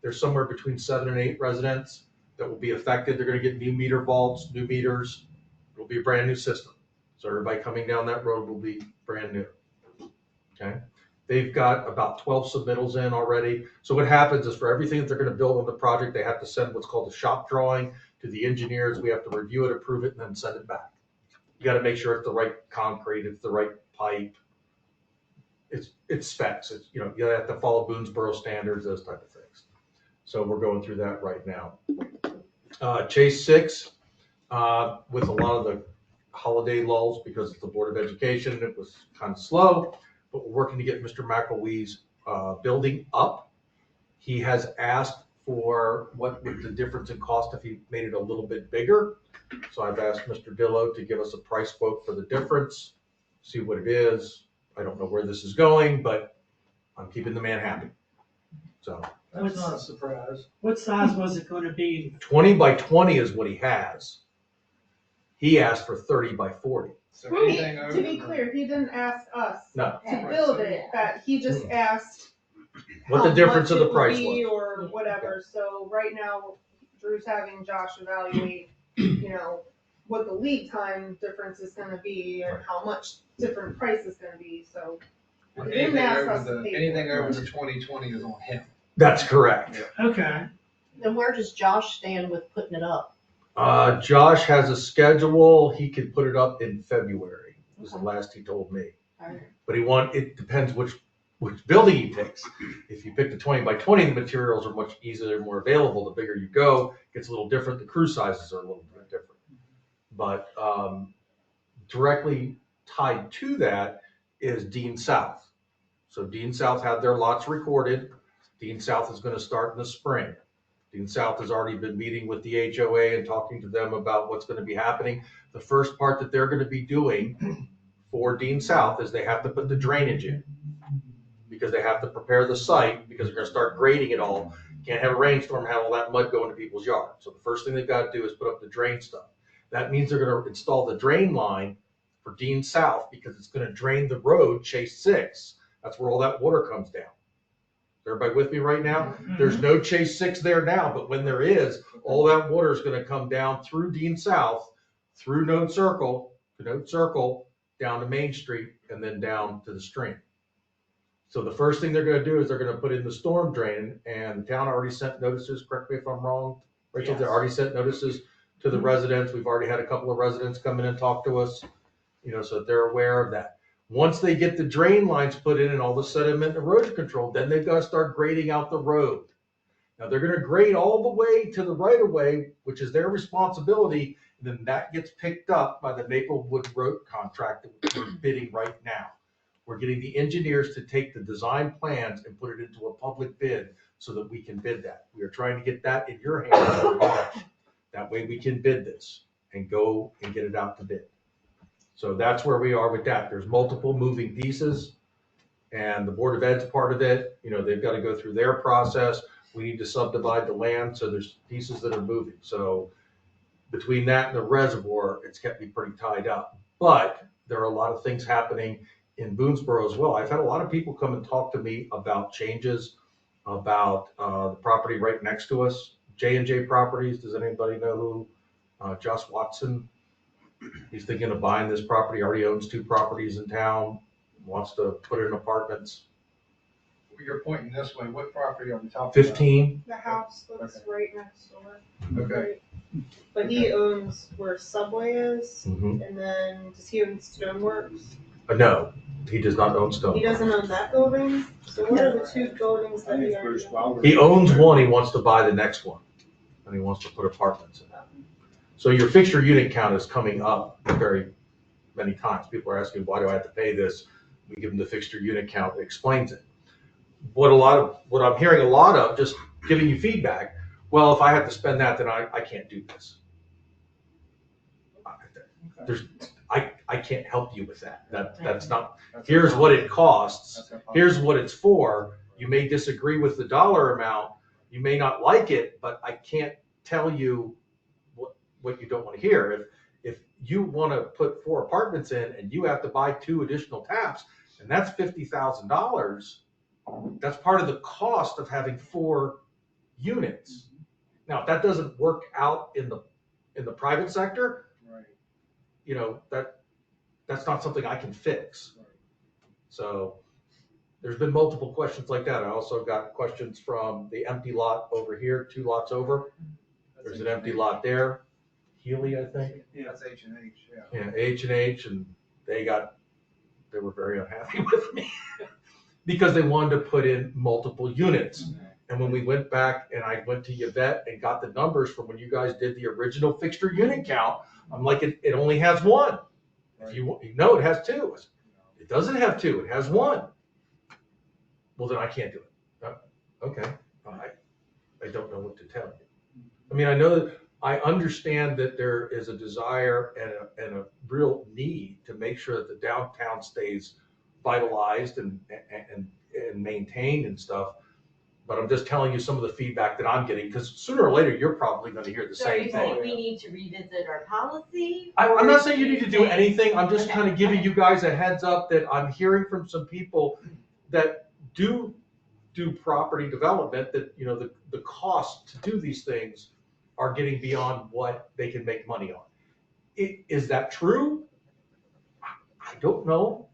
there's somewhere between 7 and 8 residents that will be affected. They're gonna get new meter vaults, new meters. It'll be a brand new system. So everybody coming down that road will be brand new. Okay? They've got about 12 submittals in already. So what happens is for everything that they're gonna build on the project, they have to send what's called a shop drawing to the engineers. We have to review it, approve it, and then send it back. You gotta make sure it's the right concrete, it's the right pipe. It's specs. It's, you know, you have to follow Boonesboro standards, those type of things. So we're going through that right now. Chase 6, with a lot of the holiday lulls because it's the Board of Education, it was kind of slow, but we're working to get Mr. McElwee's building up. He has asked for what would the difference in cost if he made it a little bit bigger. So I've asked Mr. Dillo to give us a price quote for the difference, see what it is. I don't know where this is going, but I'm keeping the man happy. So That's not a surprise. What size was it gonna be? 20 by 20 is what he has. He asked for 30 by 40. So Well, anything over. to be clear, he didn't ask us No. to build it, that he just asked What the how difference much of the it would price be was. or whatever. So right now, Drew's having Josh evaluate, you know, what the lead time difference is gonna be and how much different price is gonna be, so. He didn't Anything ask over us to the, pay for anything it. over the 2020 is on him. That's correct. Okay, And where does Josh stand with putting it up? Josh has a schedule. He could put it up in February, was the Okay. last he told me. Alright. But it depends which building he picks. If you pick the 20 by 20, the materials are much easier, more available. The bigger you go, it gets a little different. The crew sizes are a little bit different. But directly tied to that is Dean South. So Dean South had their lots recorded. Dean South is going to start in the spring. Dean South has already been meeting with the HOA and talking to them about what's going to be happening. The first part that they're going to be doing for Dean South is they have to put the drainage in because they have to prepare the site because they're going to start grading it all. Can't have a rainstorm, have all that mud go into people's yards. So the first thing they've got to do is put up the drain stuff. That means they're going to install the drain line for Dean South because it's going to drain the road, Chase 6. That's where all that water comes down. Is everybody with me right now? There's no Chase 6 there now, but when there is, all that water is going to come down through Dean South, through Node Circle, down to Main Street, and then down to the stream. So the first thing they're going to do is they're going to put in the storm drain, and the town already sent notices, correct me if I'm wrong, Rachel, they already sent notices to the residents. We've already had a couple of residents come in and talk to us, you know, so that they're aware of that. Once they get the drain lines put in and all the sediment and erosion control, then they've got to start grading out the road. Now they're going to grade all the way to the right of way, which is their responsibility. And then that gets picked up by the Maplewood Road contract that we're bidding right now. We're getting the engineers to take the design plans and put it into a public bid so that we can bid that. We are trying to get that in your hands in March. That way we can bid this and go and get it out to bid. So that's where we are with that. There's multiple moving pieces and the Board of Ed's part of it. You know, they've got to go through their process. We need to subdivide the land. So there's pieces that are moving. So between that and the reservoir, it's kept me pretty tied up. But there are a lot of things happening in Boonesboro as well. I've had a lot of people come and talk to me about changes about the property right next to us, J&J Properties. Does anybody know who Josh Watson? He's thinking of buying this property, already owns 2 properties in town, wants to put it in apartments. You're pointing this way, what property are we talking about? 15. The house that's right next door. Okay. But he owns where Subway is, Mhm. and then does he own Stoneworks? No, he does not own Stone. He doesn't own that building? So what are the 2 buildings that he owns? He owns one, he wants to buy the next one, and he wants to put apartments in that. So your fixture unit count is coming up very many times. People are asking, why do I have to pay this? We give them the fixture unit count, it explains it. What I'm hearing a lot of, just giving you feedback, well, if I have to spend that, then I can't do this. I can't help you with that. That's not, here's what it costs, here's what it's for, You may disagree with the dollar amount, you may not like it, but I can't tell you what you don't want to hear. If you want to put 4 apartments in and you have to buy 2 additional taps, and that's $50,000, that's part of the cost of having 4 units. Now, if that doesn't work out in the private sector, Right. you know, that's not something I can fix. Right. So there's been multiple questions like that. I also got questions from the empty lot over here, 2 lots over. There's an empty lot there. Healy, I think. Yeah, that's H&H, yeah. Yeah, H&H, and they were very unhappy with me because they wanted to put in multiple units. And when we went back and I went to Yvette and got the numbers from when you guys did the original fixture unit count, I'm like, it only has 1. If you know, it has 2. It doesn't have 2, it has 1. Well, then I can't do it. Okay, I don't know what to tell you. I mean, I understand that there is a desire and a real need to make sure that the downtown stays vitalized and maintained and stuff. But I'm just telling you some of the feedback that I'm getting, because sooner or later, you're probably going to hear the So are same you thing. saying we need to revisit our policy? I'm or not saying you need to do saying- anything. I'm just Okay, kind of giving okay. you guys a heads up that I'm hearing from some people that do property development, that, you know, the cost to do these things are getting beyond what they can make money on. Is that true? I don't know.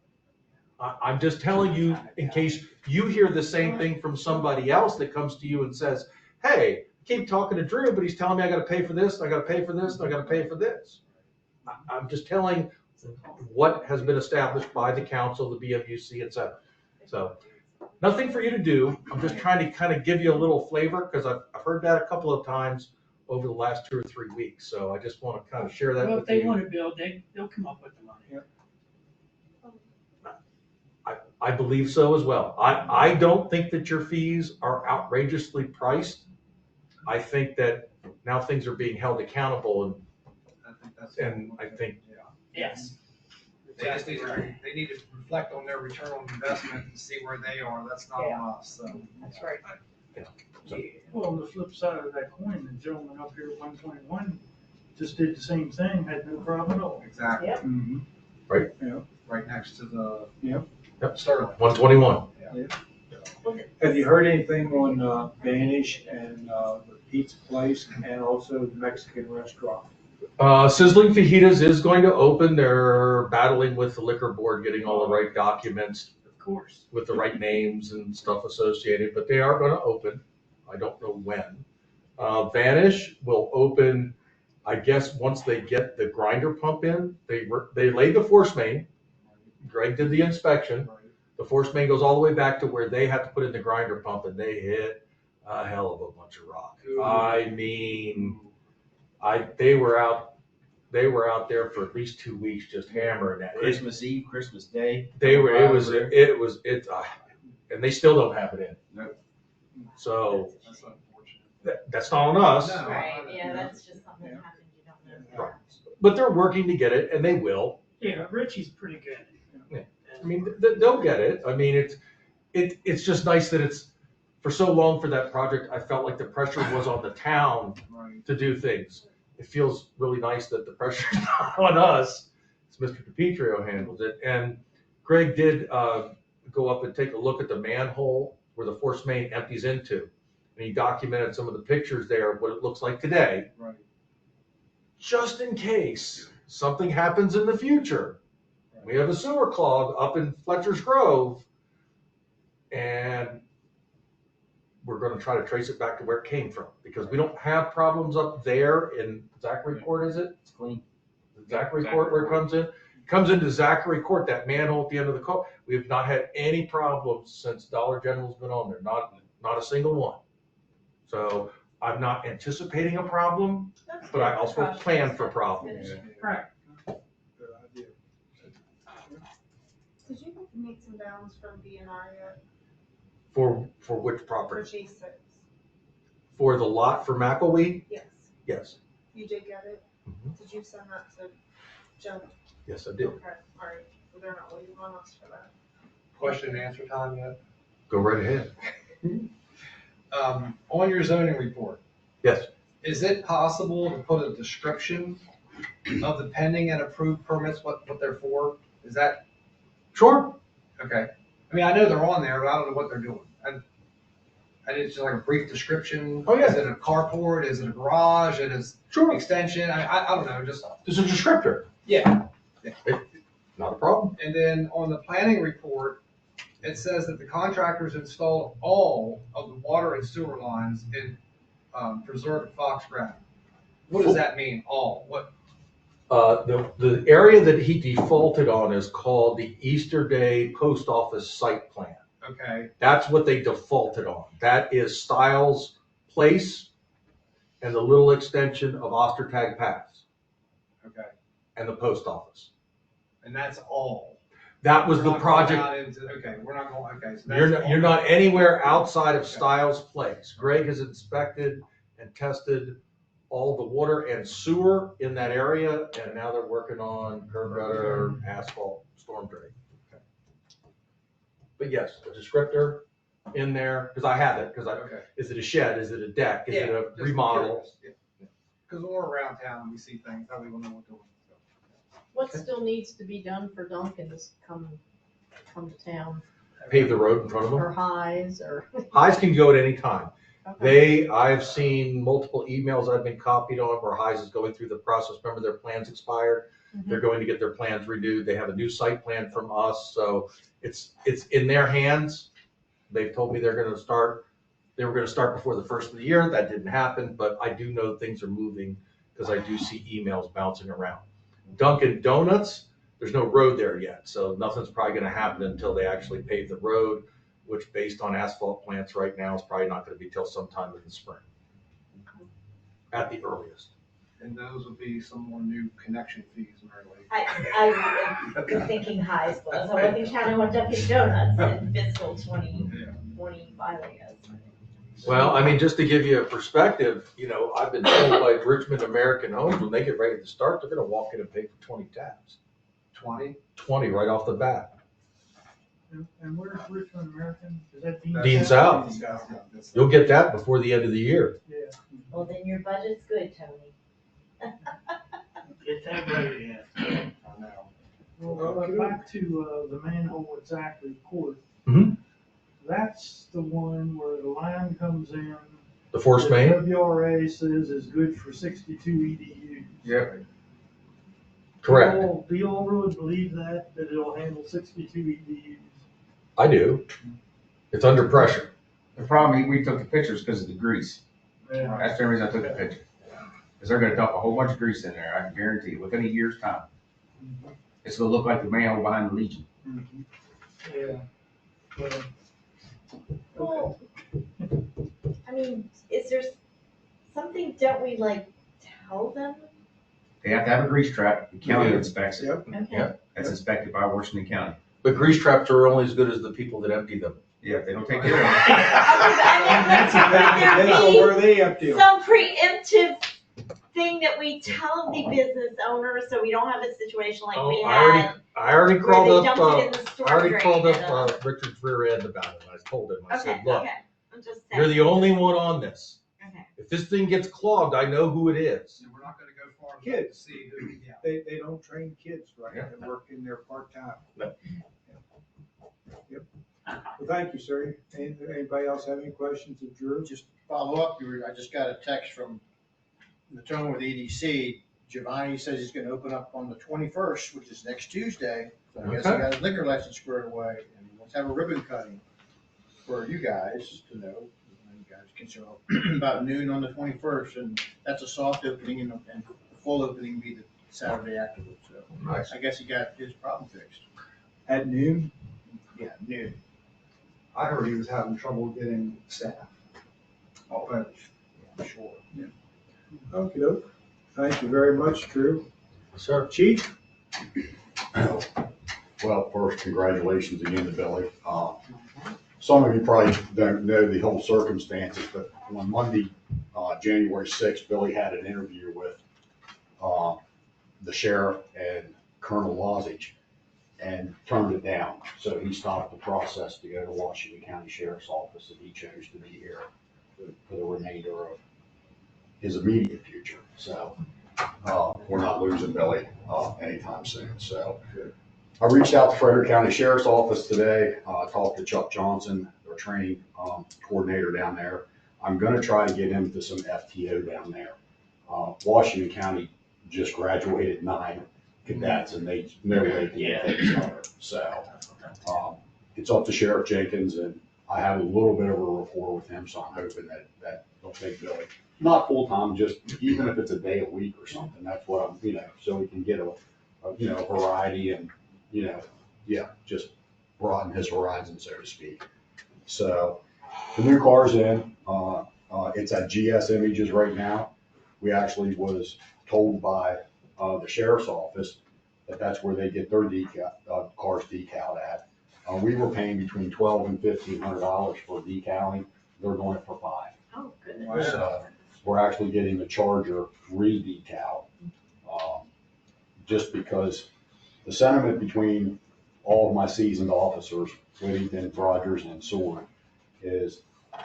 I'm just telling you in case you hear the same thing from somebody else that comes to you and says, hey, I keep talking to Drew, but he's telling me I gotta pay for this, and I gotta pay for this, and I gotta pay for this. I'm just telling what has been established by the council, the BMUC, et cetera. So nothing for you to do. I'm just trying to kind of give you a little flavor, because I've heard that a couple of times over the last 2 or 3 weeks. So I just want to kind of share that Well, if with they you. want to build, they'll come up with the money. I believe so as well. I don't think that your fees are outrageously priced. I think that now things are being held accountable, and I think, Yes. They just need to, they need to reflect on their return on investment and see where they are. That's not on us, so. That's right. Well, on the flip side of that coin, the gentleman up here at 121 just did the same thing, had no problem at all. Exactly. Yep. Mm-hmm. Right. Yeah. Right next to the. Yep. Sterling. 121. Have you heard anything on Vanish and the pizza place and also the Mexican restaurant? Sizzling Fajitas is going to open. They're battling with the liquor board, getting all the right documents Of course. with the right names and stuff associated, but they are going to open. I don't know when. Vanish will open, I guess, once they get the grinder pump in. They laid the force main. Greg did the inspection. The force main goes all the way back to where they have to put in the grinder pump, and they hit a hell of a bunch of rock. I mean, they were out there for at least 2 weeks just hammering that. Christmas Eve, Christmas Day. And they still don't have it in. Nope. So That's unfortunate. that's not on us. No. Right, yeah, that's just something that happened, you don't know. Right. But they're working to get it, and they will. Yeah, Richie's pretty good. I mean, they'll get it. I mean, it's just nice that it's, for so long for that project, I felt like the pressure was on the town Right. to do things. It feels really nice that the pressure's not on us. It's Mr. DiPietro handles it. And Greg did go up and take a look at the manhole where the force main empties into. And he documented some of the pictures there of what it looks like today, Right. just in case something happens in the future. We have a sewer clog up in Fletcher's Grove, and we're going to try to trace it back to where it came from, because we don't have problems up there in Zachary Court, is it? It's clean. Zachary Court where it comes in? It comes into Zachary Court, that manhole at the end of the court. We have not had any problems since Dollar General's been on there, not a single one. So I'm not anticipating a problem, That's but I good. also plan for problems. Right. Good idea. Did you meet some downs from DNR yet For which for property? G6? For the lot for McElwee? Yes, Yes. you did get it. Mhm. Did you send that to Jen? Yes, I did. Okay, all right, so they're not waiting on us for that. Question and answer time yet? Go right ahead. On your zoning report, Yes. is it possible to put a description of the pending and approved permits, what they're for? Is that, Sure. okay? I mean, I know they're on there, but I don't know what they're doing. And it's just like a brief description. Oh, yeah. Is it a carport? Is it a garage? It is Sure. extension? I don't know, just, It's a descriptor. yeah. Not a problem. And then on the planning report, it says that the contractors installed all of the water and sewer lines in preserved Fox Grove. What does that mean, all? What? The area that he defaulted on is called the Easter Day Post Office Site Plan. Okay, That's what they defaulted on. That is Stiles Place and the little extension of Ostertag Pass okay. and the post office. And that's all. That was We're the not going project. out into- Okay, we're not going, okay. So You're that's not, you're all. not anywhere outside of Stiles Place. Greg has inspected and tested all the water and sewer in that area, and now they're working on curb gutter, asphalt, storm drain. But yes, a descriptor in there, because I have it, because Okay. is it a shed, is it a deck, is it a just remodel? curious, yeah. Because when we're around town, and we see things, how we will know what to do. What still needs to be done for Duncan to come to town? Pave the road in front of them. Or highs, or? Highs can go at any time. Okay. I've seen multiple emails I've been copied on where Highs is going through the process. Remember, their plans expired. They're going to get their plans renewed. They have a new site plan from us, so it's in their hands. They've told me they were gonna start before the first of the year. That didn't happen, but I do know things are moving because I do see emails bouncing around. Dunkin' Donuts, there's no road there yet, so nothing's probably gonna happen until they actually pave the road, which based on asphalt plants right now is probably not gonna be till sometime in the spring. At the earliest. And those would be some more new connection fees, Mary Lee. I was thinking highs was, I wasn't counting what Dunkin' Donuts in fiscal 2025, I guess. Well, I mean, just to give you a perspective, I've been told by Richmond American Homes, when they get ready to start, they're gonna walk in and pay for 20 tabs. 20? 20 right off the bat. And where's Richmond American? Is that Dean South. You'll get that before the end of the year. Yeah. Well, then your budget's good, Tony. Get that ready, yeah. I know. Well, back to the manhole at Zachary Court. Mhm. That's the one where the line comes in. The force that main? WRA says is good for 62 EDUs. Yep. Correct. Do you all really believe that it'll handle 62 EDUs? I do. It's under pressure. The problem, we took the pictures because of the grease. Yeah. That's the only reason I took the picture. Because they're gonna dump a whole bunch of grease in there, I can guarantee you, within a year's time. It's gonna look like the manhole behind the Legion. Yeah. Well, I mean, is there something, don't we tell them? They have to have a grease trap, the county Yeah. inspects it. Okay. That's inspected by Washington County. But grease traps are only as good as the people that empty them. Yeah, if they don't take care of it. Would Where they up to? some preemptive thing that we tell the business owners so we don't have a situation like we had? I already where crawled they up, dumped it in the storm I already drain crawled and, up Richard's rear end about it. I told him, I Okay, said, look, okay, I'm just saying. you're the only one on this. Okay. If this thing gets clogged, I know who it is. And we're not gonna go far enough to Kids. see who, yeah. They don't train kids right, they work in there part-time. No. Yep. Well, thank you, sir. Anybody else have any questions of Drew? Just follow up, I just got a text from the tone with EDC. Giovanni says he's gonna open up on the 21st, which is next Tuesday. So I guess he Okay. got his liquor license squared away, and he wants to have a ribbon cutting for you guys to know. You guys can show up about noon on the 21st, and that's a soft opening, and the full opening will be the Saturday afterwards. So Nice. I guess he got his problem fixed. At noon? Yeah, noon. I heard he was having trouble getting staff. Oh, But, I'm sure. okey doke. Thank you very much, Drew. Sir. Chief? Well, first, congratulations again to Billy. Some of you probably don't know the whole circumstances, but on Monday, January 6th, Billy had an interview with the sheriff and Colonel Lozich. and turned it down. So he stopped the process to go to Washington County Sheriff's Office, and he chose to be here for the remainder of his immediate future. So we're not losing Billy anytime soon. So I reached out to Frederick County Sheriff's Office today. Talked to Chuck Johnson, their training coordinator down there. I'm going to try to get him to some FTO down there. Washington County just graduated 9 cadets, and they know they can take each other. So it's up to Sheriff Jenkins, and I have a little bit of a rapport with him, so I'm hoping that they'll take Billy. Not full time, just even if it's a day a week or something. That's what I'm, so we can get a variety and, just broaden his horizon, so to speak. So the new car's in. It's at GS Images right now. We actually was told by the sheriff's office that that's where they get their cars decaled at. We were paying between $1,200 and $1,500 for decaling. They're doing it for $5. Oh, goodness. So we're actually getting the Charger re-decal, just because the sentiment between all of my seasoned officers, Whittington, Rogers, and Soren, is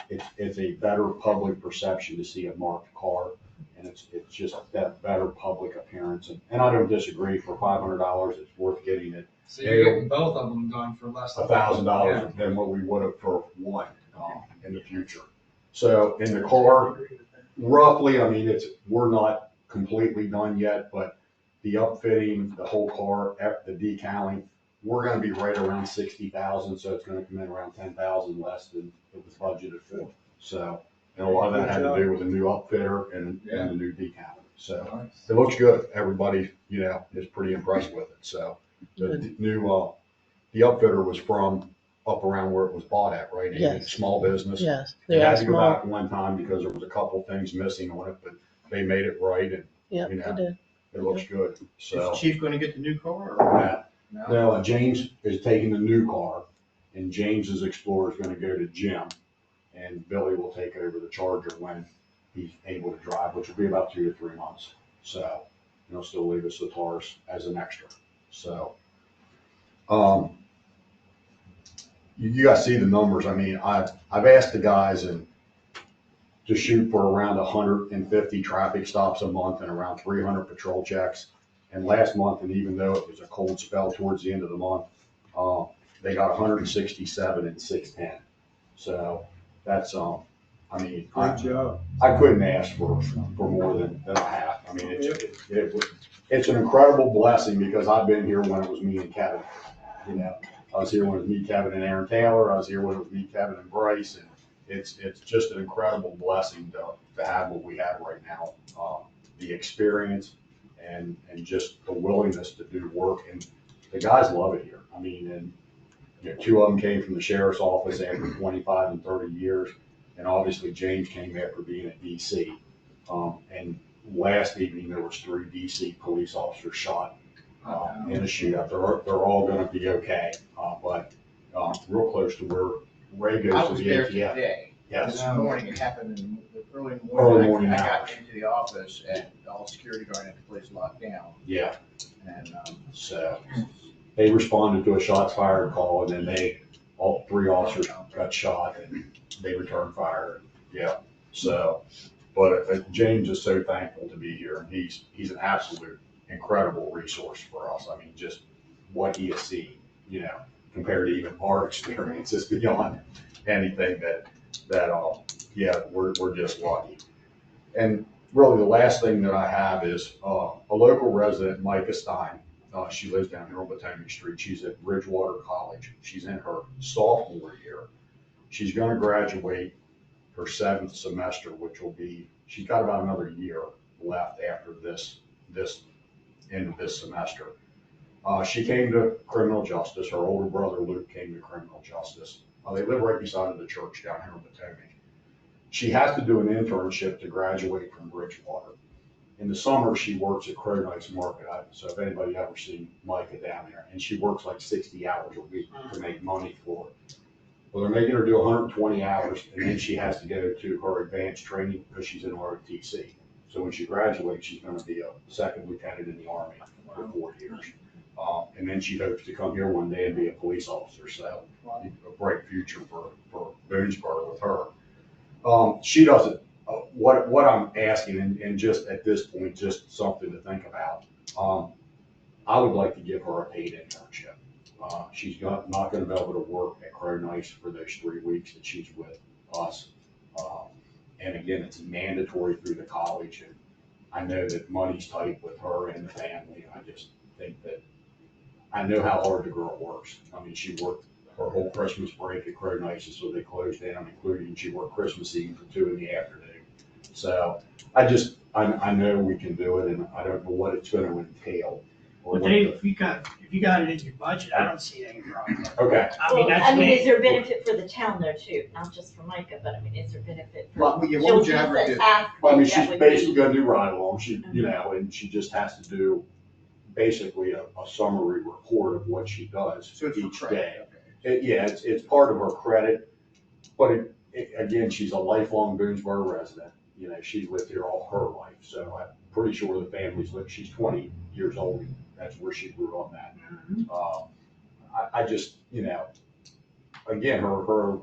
it's a better public perception to see a marked car, and it's just that better public appearance. And I don't disagree. For $500, it's worth getting it. So you're getting both of them done for less than $1,000 than what we would have for one in the future. So in the car, roughly, I mean, we're not completely done yet, but the upfitting, the whole car, the decaling, we're going to be right around 60,000. So it's going to come in around 10,000 less than it was budgeted for. So, and a lot of that had to do with the new upfitter and the new decaling. So it looks good. Everybody, is pretty impressed with it. So the new, the upfitter was from up around where it was bought at, right? Yes. Small business. Yes. They They had are to go small. back one time because there was a couple things missing on it, but they made it right, and Yep, they did. it looks good. Is So Chief gonna get the new car? Or? now James is taking the new car, and James's Explorer is going to go to Jim, and Billy will take over the Charger when he's able to drive, which will be about 2 to 3 months. So, and he'll still leave us the Taurus as an extra. So, you guys see the numbers. I mean, I've asked the guys to shoot for around 150 traffic stops a month and around 300 patrol checks. And last month, and even though it was a cold spell towards the end of the month, they got 167 and 610. So that's I mean, Great job. I couldn't ask for more than I have. I mean, it's an incredible blessing because I've been here when it was me and Kevin. I was here when it was me, Kevin, and Aaron Taylor. I was here when it was me, Kevin, and Bryce. And it's just an incredible blessing to have what we have right now. The experience and just the willingness to do work. And the guys love it here. I mean, and 2 of them came from the sheriff's office after 25 and 30 years. And obviously James came after being at DC. And last evening there was 3 DC police officers shot in a shootout. They're all going to be okay, but real close to where Ray goes I to was the there ATF. today. Yes. This morning, it happened in the early Early morning. morning I got hours. into the office and all security guard had the place locked down. Yeah. And, So they responded to a shots fired call, and then all 3 officers got shot, and they returned fire. Yeah. So, but James is so thankful to be here, and he's an absolute incredible resource for us. I mean, just what he has seen, compared to even our experience, is beyond anything that we're just lucky. And really, the last thing that I have is a local resident, Micah Stein. She lives down here on Potomac Street. She's at Bridgewater College. She's in her sophomore year. She's going to graduate her 7th semester, which will be, she's got about another year left after this end of this semester. She came to criminal justice. Her older brother, Luke, came to criminal justice. They live right beside of the church down here in Potomac. She has to do an internship to graduate from Bridgewater. In the summer, she works at Crow Knights Market. So if anybody ever seen Micah down there, and she works like 60 hours a week to make money for it. Well, they're making her do 120 hours, and then she has to go to her advanced training because she's in ROTC. So when she graduates, she's going to be a 2nd lieutenant in the Army for 4 years. And then she hopes to come here one day and be a police officer, so a bright future for Boonesboro with her. She doesn't, what I'm asking, and just at this point, just something to think about. I would like to give her a paid internship. She's not gonna be able to work at Crow Nice for those 3 weeks that she's with us. And again, it's mandatory through the college, and I know that money's tight with her and the family, and I just think that, I know how hard the girl works. I mean, she worked her whole Christmas break at Crow Nice, so they closed down, including she worked Christmas Eve for 2 in the afternoon. So I know we can do it, and I don't know what it's gonna entail. But Dave, if you got it in your budget, I don't see any problem. Okay. I mean, is there a benefit for the town though too, not just for Micah, but I mean, is there benefit for? What would you have her do? Well, I mean, she's basically gonna do ride along, you know, and she just has to do basically a summary report of what she does So it's for each credit, day. Yeah, it's part of her credit, but again, she's a lifelong Boonesboro resident. You know, she's lived here all her life, so I'm pretty sure the family's lived, she's 20 years old, and that's where she grew up at. I just, you know, again, her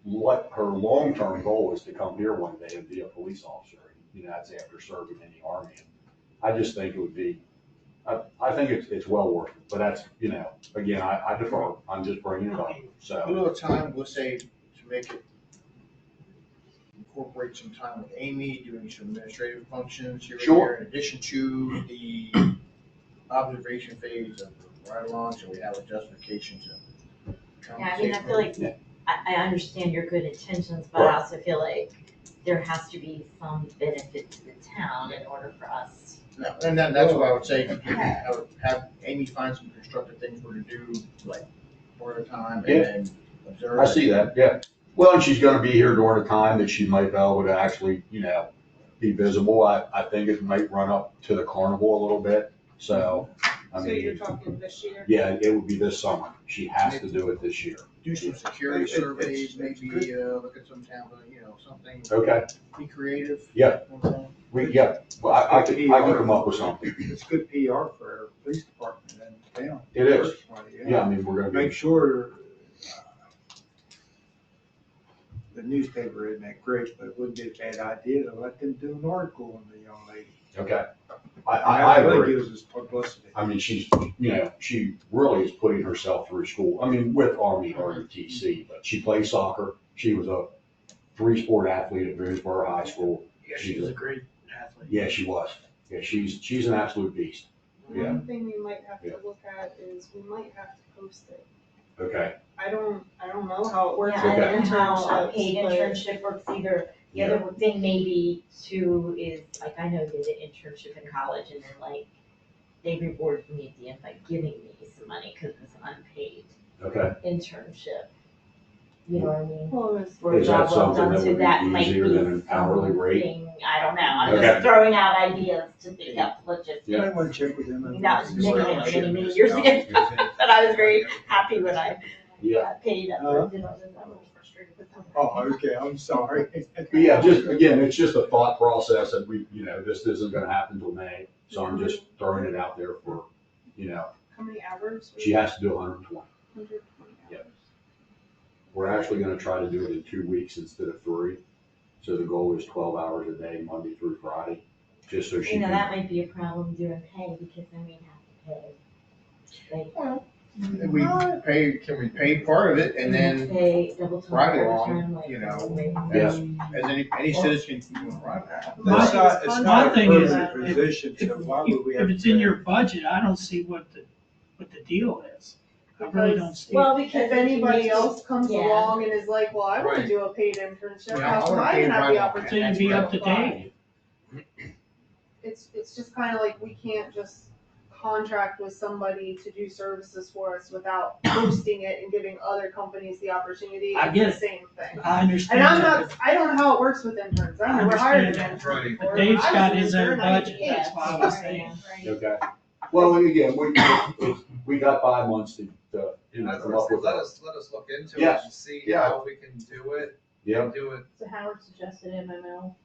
long-term goal is to come here one day and be a police officer. You know, that's after serving in the Army. And I just think it would be, I think it's well worth it, but that's, you know, again, I defer, I'm just bringing it up, A so. little time, we'll say, to make it, incorporate some time with Amy, doing some administrative functions here and Sure. there, in addition to the observation phase of the ride-along, so we have a justification to Yeah, I mean, I feel like, Yeah. I understand your good intentions, but I also feel like there has to be some benefit to the town in order for us. No, and that's what I would say, I would have Amy find some constructive things for her to do, like, for the time, Yeah. and then observe. I see that, yeah. Well, and she's gonna be here during a time that she might be able to actually, you know, be visible. I think it might run up to the carnival a little bit, so, I So you're mean, talking this year? yeah, it would be this summer. She has to do it this year. Do some security surveys, maybe, look at some town, you know, something. Okay. Be creative. Yeah. You know what I'm saying? Well, I could come up with something. It's good PR for our police department and town. It is. Personally, Yeah, I mean, we're gonna Make be, sure the newspaper isn't that great, but it wouldn't be a bad idea to let them do an article on the young lady. okay. That I really agree. gives us publicity. I mean, she's, you know, she really is putting herself through school. I mean, with Army ROTC, but she plays soccer. She was a 3-sport athlete at Boonesboro High School. Yeah, she was a great athlete. Yeah, she was. Yeah, she's an absolute beast. Yeah. One thing we might have to Yeah. look at is we might have to post it. Okay. I don't know how it works Yeah, with I don't know how a internships, paid but- internship works either. The other thing maybe too is, like, I know did an internship in college and then like, they rewarded me at the end by giving me some money because it was an unpaid Okay. internship. You know what I mean? Well, it was- For a Is that job well something done, that so would be that might easier be than an hourly rate? something, I don't know, I'm Okay. just throwing out ideas to think of logistics. Yeah. I want to check with them. I mean, that was many years ago, but I was very happy when I Yeah. got paid up for dinner, and I was frustrated with them. Oh, okay, I'm sorry. But yeah, just, again, it's just a thought process that we, you know, this isn't gonna happen till May. So I'm just throwing it out there for, you know, How many hours? she has to do 120. 120 Yeah. hours. We're actually gonna try to do it in 2 weeks instead of 3. So the goal is 12 hours a day, Monday through Friday, just so she You know, can. that might be a problem during pay, because then we have to pay. Like, And can we pay part of it and then pay double time, ride overtime, along, like, you know, wait. as any citizen can ride along. It's not, it's My not a thing is, permanent position, so why would we have If to? it's in pay? your budget, I don't see what the deal is. I really don't see. Well, it. because If anybody else comes yeah. along and is like, well, I want Right. to do a paid internship, Yeah, how I come wanna I pay didn't have right the on. opportunity? So you'd be up to apply? date. It's just kind of like we can't just contract with somebody to do services for us without posting it and giving other companies the opportunity. I It's get the it. same thing. I understand And I'm that, not, I don't know how it works with interns. I I never hired an understand intern that. before. but Dave's I was got an his intern, own I budget, didn't that's get why I it. was saying. Okay. Well, and again, we got 5 months to, you know, come up with. Let us look into it Yes. and see Yeah. how we can do it. Yeah. Do it. So Howard suggested MML.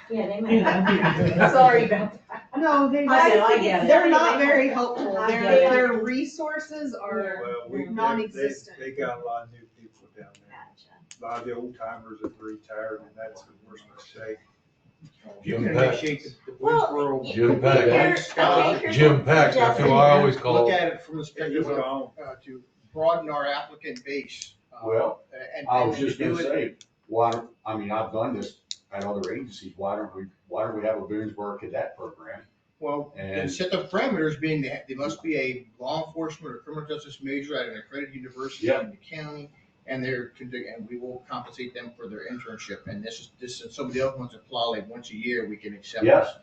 Yeah, they might. Yeah, that'd be good. Sorry about that. No, they, I know, I get it. they're not very helpful. I Their, get it. their resources are Well, they non-existent. got a lot of new people down there. Gotcha. A lot of the old timers have retired, and that's the worst mistake. You Jim can Peck. initiate the police Well, world. Jim Peck. Jim Peck, that's who I always call. Look at it from the perspective He's of, gone. to broaden our applicant base. Well, and I was to just do gonna it- say, why, I mean, I've done this at other agencies, why don't we have a Boonesborough cadet program? Well, And- and set the parameters being that they must be a law enforcement or criminal justice major at an accredited university Yeah. in the county. And and we will compensate them for their internship. And this, if somebody else wants to apply like once a year, we can accept. Yes,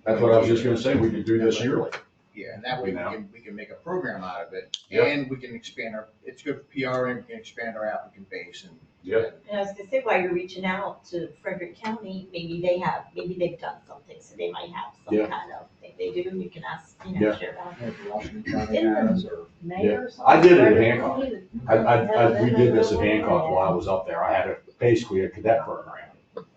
that's what I was just gonna say, we could do this yearly. Yeah, and that way You know? we can make a program out of it. Yep. And we can expand it's good for PR and we can expand our applicant base and. Yep. And I was gonna say, while you're reaching out to Frederick County, maybe they've done something, so they might have some Yeah. kind of thing they do, you can ask, Yeah. share about it. Maybe Washington County In the has, or. Mayor or something. I did it at Frederick Hancock. County. We did this at Hancock while I was up there. I had basically a cadet program.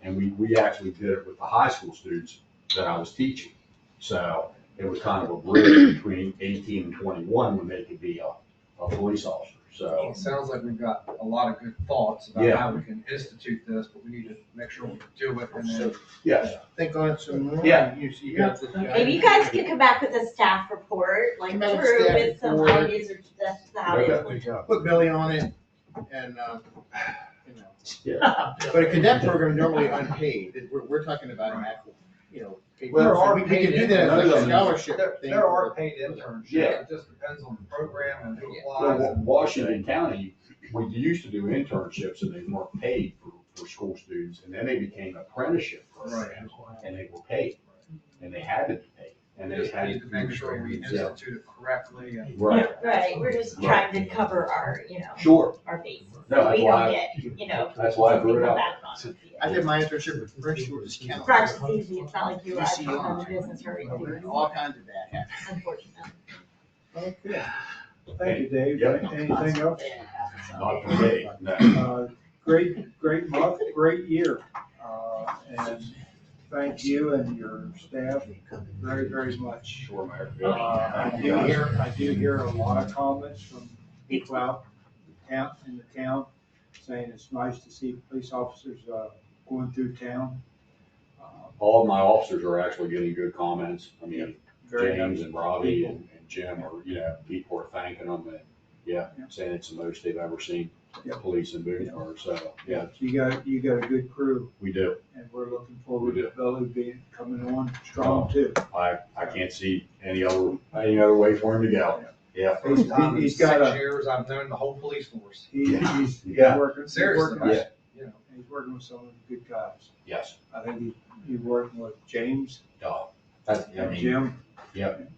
And we actually did it with the high school students that I was teaching. So it was kind of a bridge between 18 and 21 when they could be a police officer, so. It sounds like we've got a lot of good thoughts about Yeah. how we can institute this, but we need to make sure we do it and then. Yes. Think on it some more. Yeah. You see, you have to. Maybe you guys could come back with a staff report, like Come back with Drew, staff with some report. ideas or just how Okay. it's. Put Billy on it and, you know. Yeah. But a cadet program normally unpaid. We're talking about an actual, you know. paid There program. are We can paid do that as like a internships. scholarship thing. There are paid internships. Yeah. It just depends on the program and who Well, applies. and- Washington County, we used to do internships and they weren't paid for school students. And then they became apprenticeship programs and they were paid. And they had to be paid. And We they just had need to make sure we Yeah. institute it correctly and. Right. Right, we're just trying to cover our, Sure. our bases. No, that's We why don't get, That's why I threw it people out. back on us. I did my internship with Prince George's County. Fresh is easy, it's not like you, I UCO. run the business or anything, All kinds of bad habits. unfortunately. Okay. Thank you, Dave. Yep. Anything else? Not for me, no. Great month, great year. And thank you and your staff very, very much. Sure, Mayor. I do hear a lot of comments from people out in the town saying it's nice to see police officers going through town. All of my officers are actually getting good comments. I mean, Very James nice and Robbie people. and Jim are, people are thanking them and, saying it's the most they've ever seen police in Boonesborough. So, yeah, You got a good crew, we do. and we're looking forward We to do. Billy coming on strong too. I can't see any other way for him to go. Yeah. First time in He's got 6 a- years I've known the whole police force. He's Yeah. working. Seriously, Yeah. you know. He's working with some of the good guys. Yes. I think he's working with James That's, and Jim. Yep.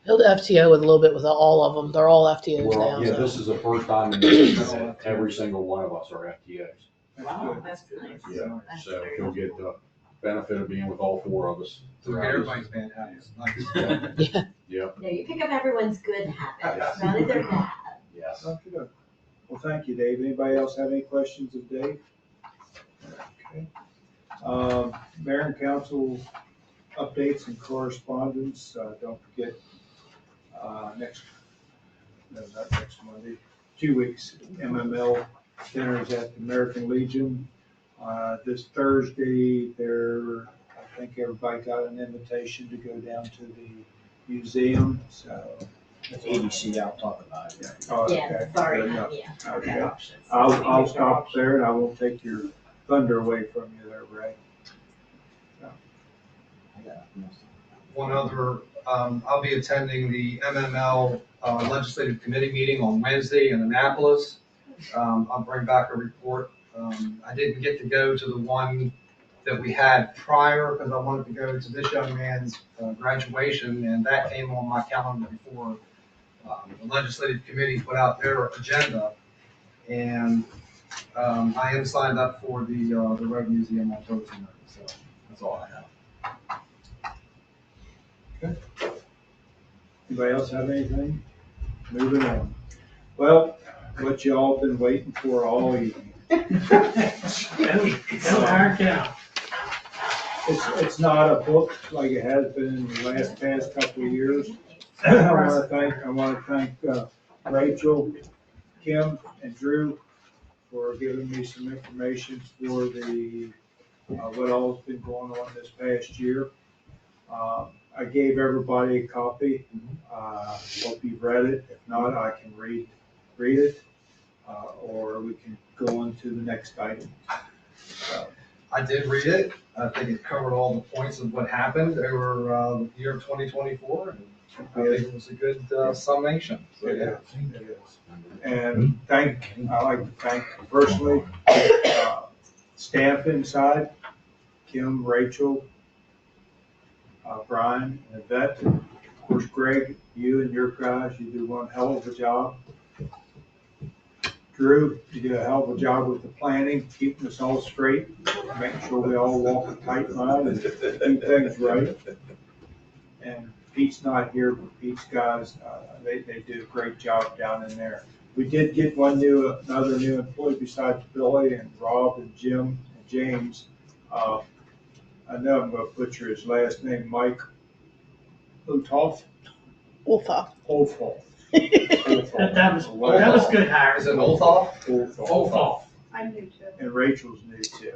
He'll do FTO with a little bit with all of them. They're all FTOs now. Yeah, So. this is the first time in business that every single one of us are FTOs. Wow, that's nice. Yeah, That's so very he'll get the benefit of being with all four of us. So we get everybody's bad habits. Nice. Yeah. Yeah, you pick up everyone's good habits, Yes. none of their bad. Yes. Okay, good. Well, thank you, Dave. Anybody else have any questions of Dave? Okay. Mayor and council updates and correspondence. Don't forget, not next Monday, 2 weeks, MML dinners at the American Legion. This Thursday, I think everybody got an invitation to go down to the museum, so. ADC, I'll talk about it. Oh, Yeah, okay, sorry, good enough. yeah. Okay. Options. I'll stop there and I won't take your thunder away from you there, Ray. One other, I'll be attending the MML Legislative Committee meeting on Wednesday in Annapolis. I'll bring back a report. I didn't get to go to the one that we had prior because I wanted to go to this young man's graduation, and that came on my calendar before the Legislative Committee put out their agenda. And I am signed up for the Road Museum on Thursday night, so that's all I have. Anybody else have anything? Moving on. Well, what you all been waiting for all evening. Our count. It's not a book like it has been in the past couple of years. I wanna thank Rachel, Kim, and Drew for giving me some information for the, what all's been going on this past year. I gave everybody a copy. Hope you've read it. If not, I can read it, or we can go on to the next item. I did read it. I think it covered all the points of what happened over the year of 2024. And I think it was a good summation. So, It is. And I like to thank personally, staff inside, Kim, Rachel, Brian, and Yvette. Of course, Greg, you and your guys, you do one hell of a job. Drew, you do a hell of a job with the planning, keeping us all straight, making sure we all walk a tight line and keep things right. And Pete's not here, but Pete's guys, they do a great job down in there. We did get another new employee besides Billy and Rob and Jim and James. I know I'm gonna butcher his last name, Mike Utoff. Wolfoff. Olfoff. That was good, Harry. Is it Olthoff? Olthoff. I'm new too. And Rachel's new too.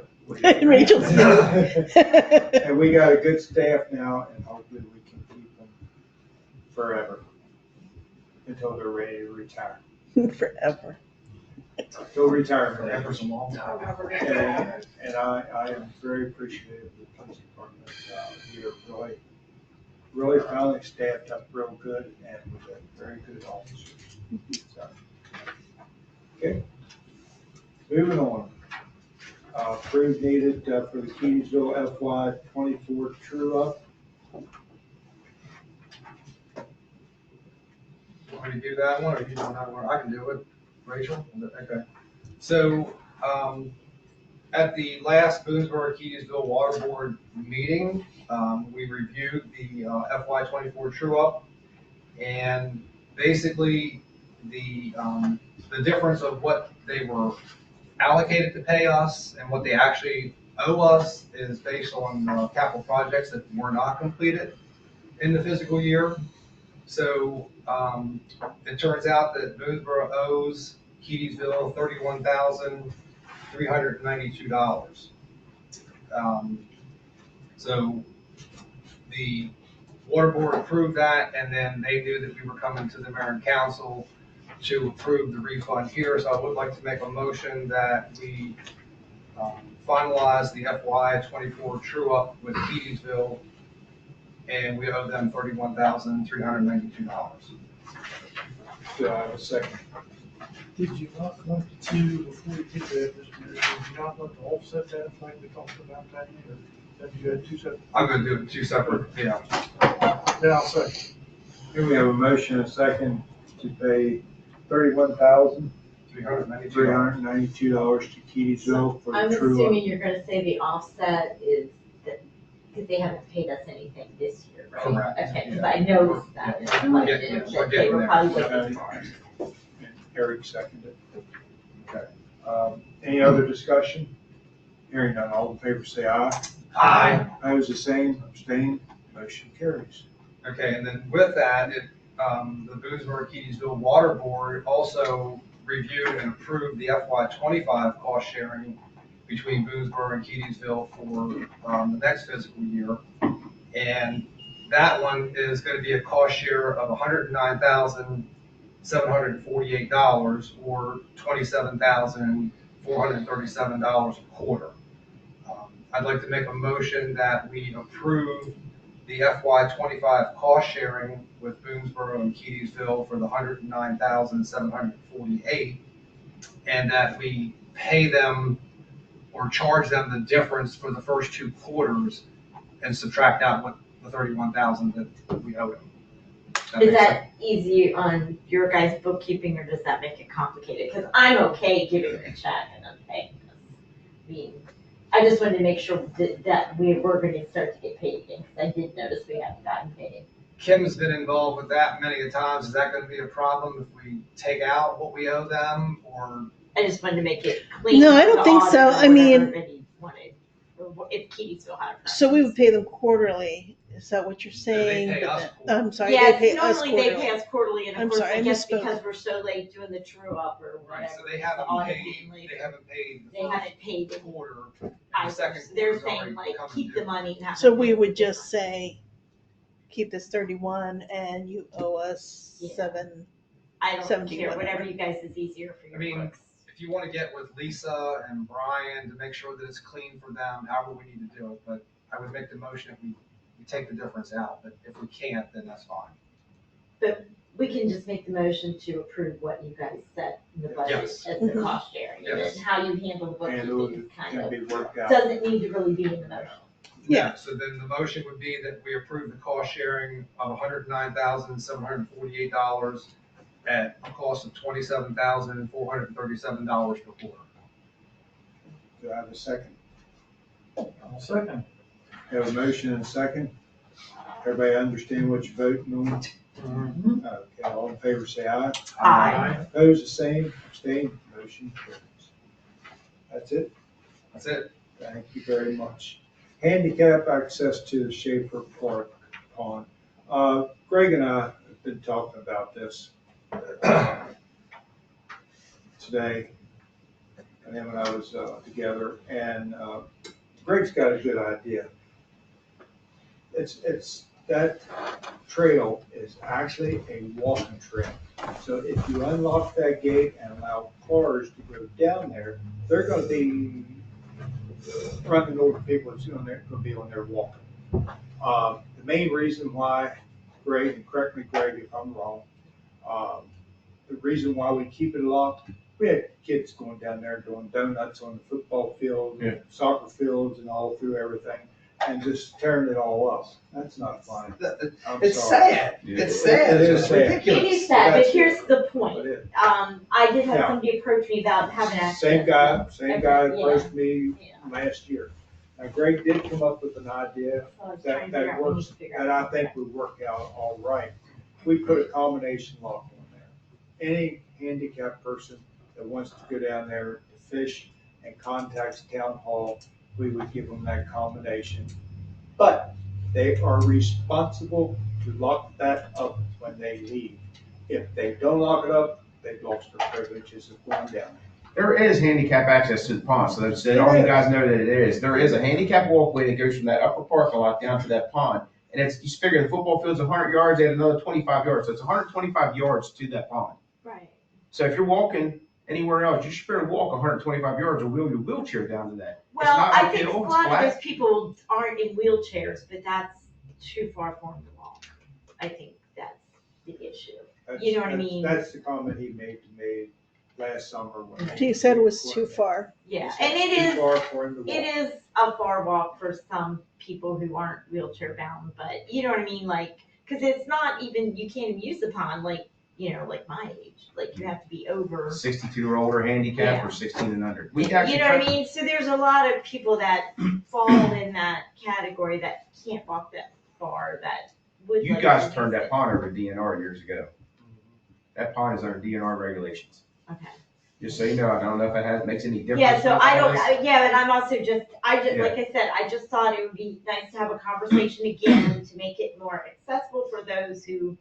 Rachel's And we got a good staff now, and hopefully we can keep them forever until they're ready to retire. Forever. Till retirement. Forever's a long time. And I am very appreciative of the police department here. Really finally staffed up real good and with a very good officers. So, okay. Moving on. Approved needed for the Keysville FY 24 true up. Want me to do that one, or you don't have one? I can do it. Rachel? Okay. So, at the last Boonesboro-Keysville Water Board meeting, we reviewed the FY 24 true up, and basically the difference of what they were allocated to pay us and what they actually owe us is based on capital projects that were not completed in the fiscal year. So it turns out that Boonesboro owes Keysville $31,392. So the water board approved that, and then they knew that we were coming to the mayor and council to approve the refund here. So I would like to make a motion that we finalize the FY 24 true up with Keysville, and we owe them $31,392. Do I have a second? Did you not want to, before we did that, Mr. Mayor, did you not want to offset that like we talked about that year? That you had two separate? I'm gonna do it two separate, yeah. Yeah, I'll second. Here we have a motion and a second to pay $31,392 to Keysville for I'm the true up. assuming you're gonna say the offset is that, because they haven't paid us anything this year, right? Correct. Okay, because I noticed that in the budget, Yeah, that they were probably waiting Okay. for it. And Eric seconded. Okay. Any other discussion? Hearing none, all in favor say aye. Aye. Opposed, the same, abstain, motion carries. Okay, and then with that, the Boonesboro-Keysville Water Board also reviewed and approved the FY 25 cost sharing between Boonesboro and Keysville for the next fiscal year. And that one is gonna be a cost share of $109,748, or $27,437 a quarter. I'd like to make a motion that we approve the FY 25 cost sharing with Boonesboro and Keysville for the $109,748, and that we pay them or charge them the difference for the first two quarters and subtract out what the $31,000 that we owe them. Is that easy on your guys' bookkeeping, or does that make it complicated? Because I'm okay giving them a check and them paying us. I mean, I just wanted to make sure that we were gonna start to get paid again, because I did notice we haven't gotten paid. Kim's been involved with that many a times. Is that gonna be a problem if we take out what we owe them, or? I just wanted to make it clean. No, I don't think so. I mean, Everybody wanted, or if Keysville had a So we would pay them quarterly, is that what you're saying? pay But us then- quarterly. I'm sorry, Yeah, they pay us normally they quarterly. pay us quarterly, and I'm of course, sorry, I I guess misspoke. because we're so late doing the true up or Right, whatever. so they the haven't audit paid, came later. they haven't paid They haven't paid the it. quarter. I, The second they're quarter's saying already like, coming keep due. the money. and have So it we paid. would just say, keep this 31 and you owe us Yeah. 7. I don't 70, care, whatever. whatever you guys is easier for I your mean, books. if you wanna get with Lisa and Brian to make sure that it's clean for them, however we need to do it, but I would make the motion if we take the difference out, but if we can't, then that's fine. We can just make the motion to approve what you guys set in the budget Yes. as the cost sharing. And Yes. then how you handle the And bookkeeping is kind can of, be worked out. doesn't need to really be in the motion. Yeah. So then the motion would be that we approve the cost sharing of $109,748 at a cost of $27,437 per quarter. Do I have a second? Second. Have a motion and a second. Everybody understand what you're voting on? Okay, all in favor say aye. Aye. Opposed, the same, abstained, motion carries. That's it? That's it. Thank you very much. Handicap access to the Schaefer Park Pond. Greg and I have been talking about this today. And him and I was together, and Greg's got a good idea. It's that trail is actually a walking trail. So if you unlock that gate and allow cars to go down there, they're gonna be running over people that's gonna be on there walking. The main reason why, Greg, and correct me, Greg, if I'm wrong, the reason why we keep it locked, we had kids going down there doing donuts on the football field, Yeah. soccer fields and all through everything, and just tearing it all up. That's not fun. I'm It's sorry. sad. Yeah. It's sad. It is It's sad. ridiculous. It is sad, but That's- here's the But point. it- I did have Yeah. somebody approach me about having access. Same guy Okay, approached me Yeah. last year. Now Greg did come up with an idea So I was trying to that figure out, we need works, to figure that out. I think would work out all right. We put a combination lock on there. Any handicapped person that wants to go down there to fish and contacts town hall, we would give them that combination. But they are responsible to lock that up when they leave. If they don't lock it up, they've lost their privileges of going down. There is handicap access to the pond, so that's, all you guys know that it is. There is a handicap walkway that goes from that upper parking lot down to that pond. And it's, you figure the football field's 100 yards, add another 25 yards, so it's 125 yards to that pond. Right. So if you're walking anywhere else, you should better walk 125 yards or wheel your wheelchair down to that. It's Well, not I like think a the old lot of flat. those people aren't in wheelchairs, but that's too far for them to walk. I think that's the issue. You know what I mean? That's the comment he made to me last summer when. He said it was too far. Yeah, He and said it it's is, too far for him to walk. it is a far walk for some people who aren't wheelchair bound, but you know what I mean? Like, cause it's not even, you can't even use the pond like, you know, like my age, like you have to be over. 62 or older handicap Yeah. or 16 and under. We You actually know what I tried- mean? So there's a lot of people that fall in that category that can't walk that far, that would. You like guys to turned use that it. pond over to DNR years ago. That pond is under DNR regulations. Okay. Just so you know, I don't know if it makes any difference. Yeah, so with I all don't, this. yeah, but I'm also just, Yeah. like I said, I just thought it would be nice to have a conversation again to make it more accessible for those who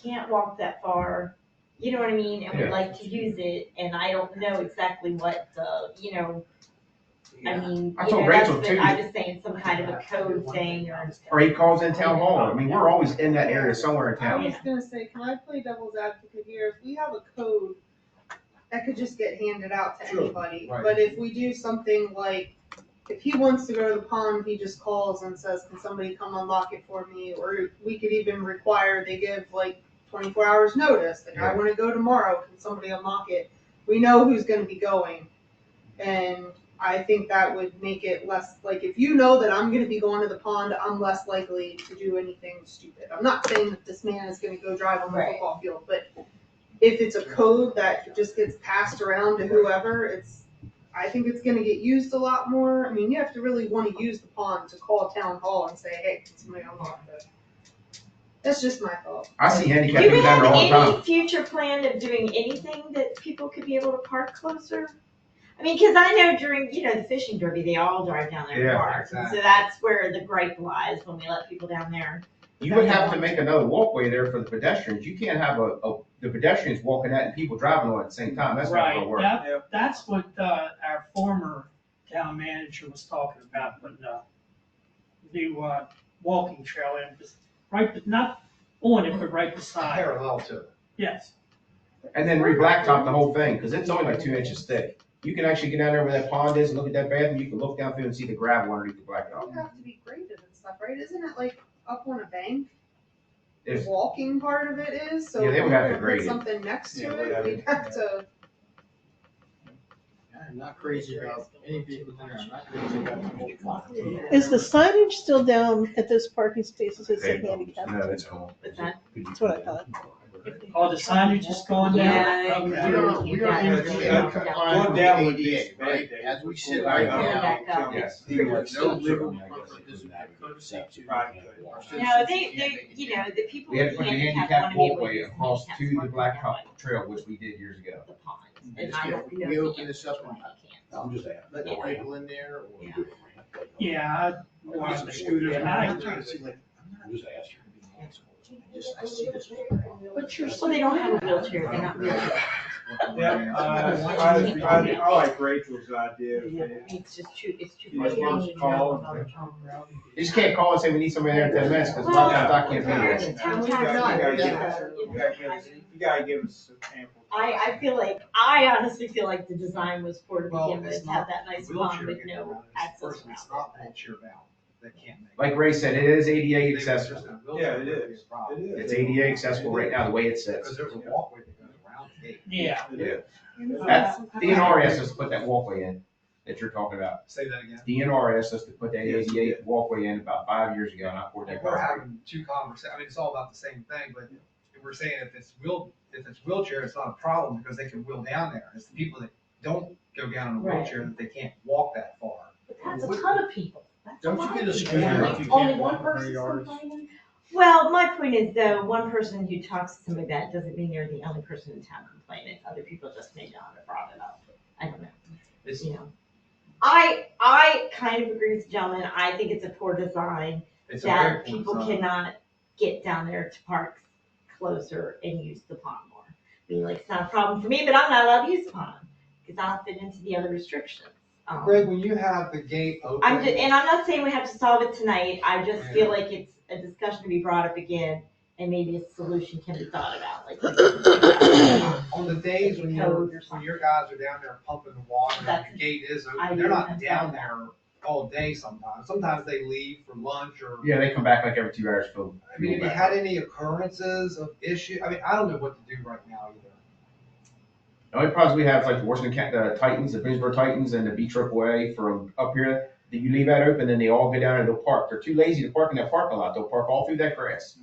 can't walk that far. You know what I mean? And would Yeah. like to use it, and I don't know exactly what the, you know, I mean, I you told know, that's Rachel the, too. I'm just saying some kind of a code thing or. Or he calls in town hall. I mean, we're always in that area somewhere in I town. was gonna say, can I play devil's advocate here? If we have a code, that could just get handed out to Sure. anybody. Right. But if we do something like, if he wants to go to the pond, he just calls and says, can somebody come unlock it for me? Or we could even require, they give like 24 hours notice, like I wanna go tomorrow, can somebody unlock it? We know who's gonna be going. And I think that would make it less, like, if you know that I'm gonna be going to the pond, I'm less likely to do anything stupid. I'm not saying that this man is gonna go drive on the Right. football field, but if it's a code that just gets passed around to whoever, I think it's gonna get used a lot more. I mean, you have to really wanna use the pond to call town hall and say, hey, can somebody unlock this? That's just my thought. I see handicapped Do we people down have there all the any time. future plan of doing anything that people could be able to park closer? I mean, cause I know during, the fishing derby, they all drive down there Yeah, to park. exactly. So that's where the gripe lies when we let people down there. You would have to make another walkway there for the pedestrians. You can't have the pedestrians walking that and people driving on it at the same time. That's not gonna work. Right, that's what, our former town manager was talking about, putting a new, walking trail in, just right, not on it, but right beside it. Parallel to it. Yes. And then re-blacktop the whole thing, because it's only like 2 inches thick. You can actually get down there where that pond is and look at that bathroom. You can look down through and see the gravel underneath the It blacktop. would have to be graded and stuff, right? Isn't it like up on a bank? The If, walking part of it is, so Yeah, if they we would have were to to grade put it. something next Yeah, to we'd it, have we'd have to. I'm not crazy about any vehicle there, I'm not crazy about the whole. Is the signage still down at those parking spaces that say Hey, handicap? no, it's gone. What's that? That's what I thought. Oh, the signage is going down? Yeah. Okay. We are in compliance with Down the would be ADA, right? bad. As we sit right Yeah. now. Back up. Yes. There's no legal No, the people We had with to put the handicap handicap wanna be able to walkway use across handicap to the parking blacktop trail, which we did years ago. the pond. And And just, I yeah, don't we know we if open the this up and answer can. I'm just asking. let the people in there or. Yeah. Yeah, I want the scooters, and I, I'm just asking. I see this. But well, they don't have a wheelchair, they're not wheelchair. Yeah, I like Rachel's idea. It's just too, it's too. You just want us to call and- You just can't call and say we need somebody there in 10 minutes, because a lot of times I can't be there. You gotta give us ample. I feel like, I honestly feel like the design was for to Well, begin with, it's to have not that nice wheelchair pond with getting no around, it's access person around that's not it. wheelchair bound, they can't make. Like Ray said, it is ADA They- accessible. there's no wheelchair, Yeah, it would be a is. problem. It is. It's ADA accessible right now, the way it sits. Because there's a walkway that goes around the gate. yeah. DNR asked us to put that walkway in that you're talking about. Say that again. DNR asked us to put that Yes, we ADA did. walkway in about 5 years ago, and I poured that We're concrete. having two conversations, I mean, it's all about the same thing, but we're saying if it's wheelchair, it's not a problem because they can wheel down there. It's the people that don't go down in a Right. wheelchair that they can't walk that far. But that's a ton of people. That's a Don't lot you get of a people. scooter Like, if you only can't one walk 100 person's yards? complaining? Well, my point is though, one person who talks to somebody that doesn't mean they're the only person in town complaining. Other people just may not have brought it up. I don't know. It's, I kind of agree with the gentleman. I think it's a poor design it's a very that poor people design. cannot get down there to park closer and use the pond more. Being like, it's not a problem for me, but I'm not allowed to use the pond because I don't fit into the other restrictions. Greg, when you have the gate open. And I'm not saying we have to solve it tonight. I just feel like it's a discussion to be brought up again, and maybe a solution can be thought about. Like On the days when Code or when something. your guys are down there pumping the water and That's- the gate is I open, they're not do down understand there all day sometimes. Sometimes they leave for lunch or. Yeah, they come back like every 2 hours for. I mean, have you had any occurrences of issue? I mean, I don't know what to do right now either. The only problems we have is like the Washington Titans, the Greensboro Titans, and the B AAA from up here. That you leave that open, then they all go down and they'll park. They're too lazy to park in that parking lot. They'll park all through that grass.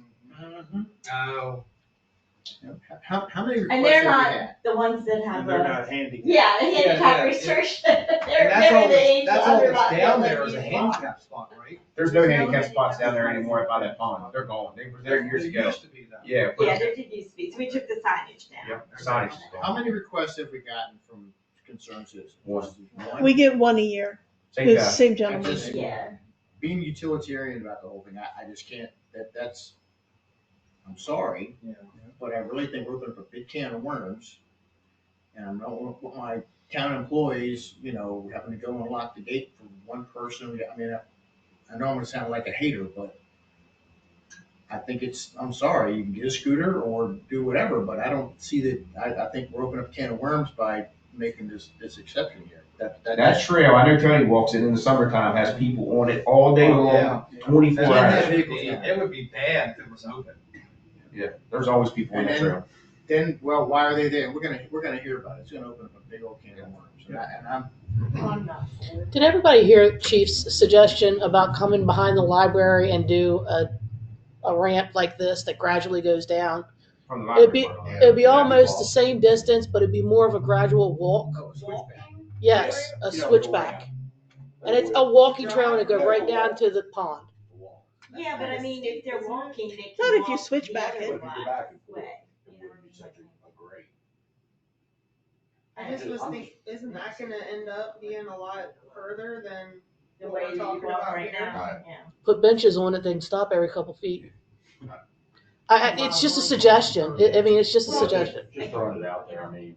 Oh. How many requests And they're have we not had? the ones that have And they're a, not handicapped. yeah, the handicap yeah. restriction. And They're that's all the age that's all under that's about down that there is a use handicap spot, right? There's no handicap spots down there anymore by that pond. They're gone. They were there years It ago. used to be that. Yeah. Yeah, there did used to be, so we took the signage down. Yep, signage is How gone. many requests have we gotten from concerned citizens? One. We get one a year. Same It's guy. the same I gentleman. just, Yeah. being utilitarian about the whole thing, I just can't, that's, I'm sorry, Yeah. but I really think we're opening up a big can of worms. And I don't want my town employees, having to go and lock the gate for one person. I mean, I know I'm gonna sound like a hater, but I think I'm sorry, you can get a scooter or do whatever, but I don't see that, I think we're opening up a can of worms by making this exception here. That trail, I know Tony walks it in the summertime, has people on it all day Oh, long, yeah. 24 hours. It would be bad if it was open. Yeah, there's always people on that trail. Then, well, why are they there? We're gonna hear about it. It's gonna open up a big old can of worms. And I'm Did everybody hear Chief's suggestion about coming behind the library and do a ramp like this that gradually goes down? From the It'd be, library. it'd be almost the same distance, but it'd be more of a gradual walk. Oh, switchback. Yes, a switchback. And it's a walking trail and it go right down to the pond. Yeah, but I mean, if they're walking, they can Not if you walk switch the back other it. way. It would be such a great. I I just was thinking, isn't that gonna end up being a lot further than The what way we're that you talking walk about right here? now, yeah. Put benches on it, they can stop every couple feet. It's just a suggestion. I mean, it's just a suggestion. Just throwing it out there, I mean,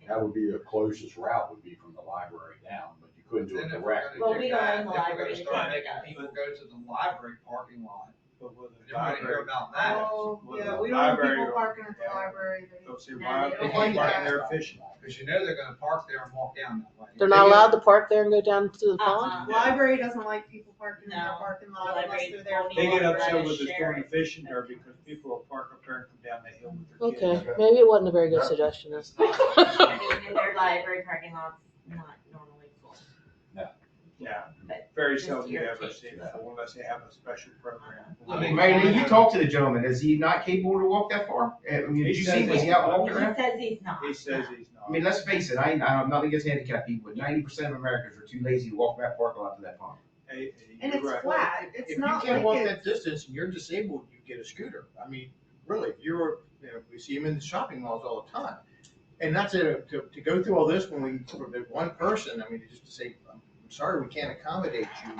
that would be the closest route would be from the library down, but you couldn't do Then it if we're direct. Well, gonna we do don't that, own the if we're library, gonna the start county making does. people go to the library parking lot, But with the you're gonna hear library, about that. Oh, Well, yeah, the we don't want library people will- parking at the library. they'll say, No, why, they they don't can't like park that. there fishing. Cause you know they're gonna park there and walk down that way. They're not allowed to park there and go down to the pond? Uh-uh. Library doesn't like people parking in their No. parking The lot unless library's they're there. only They get allowed upset to with us share doing it. the fishing there because people will park up there and come down the hill with their kids. Okay, maybe it wasn't a very good suggestion then. I mean, and their library parking lot's not normally full. Yeah, But very just seldom you your ever case. see it unless they have a special program. I mean, Mayor, you talked to the gentleman, is he not capable to walk that far? I mean, did you see, was he out walking He around? says he's not. He says he's not. I mean, let's face it, I'm nothing against handicapped people, but 90% of Americans are too lazy to walk that parking lot to that pond. Hey, And you're it's right. flat, it's If you not can't like walk it's. that distance and you're disabled, you get a scooter. I mean, really, if you're, we see them in the shopping malls all the time. And not to go through all this when we, for the one person, I mean, just to say, I'm sorry, we can't accommodate you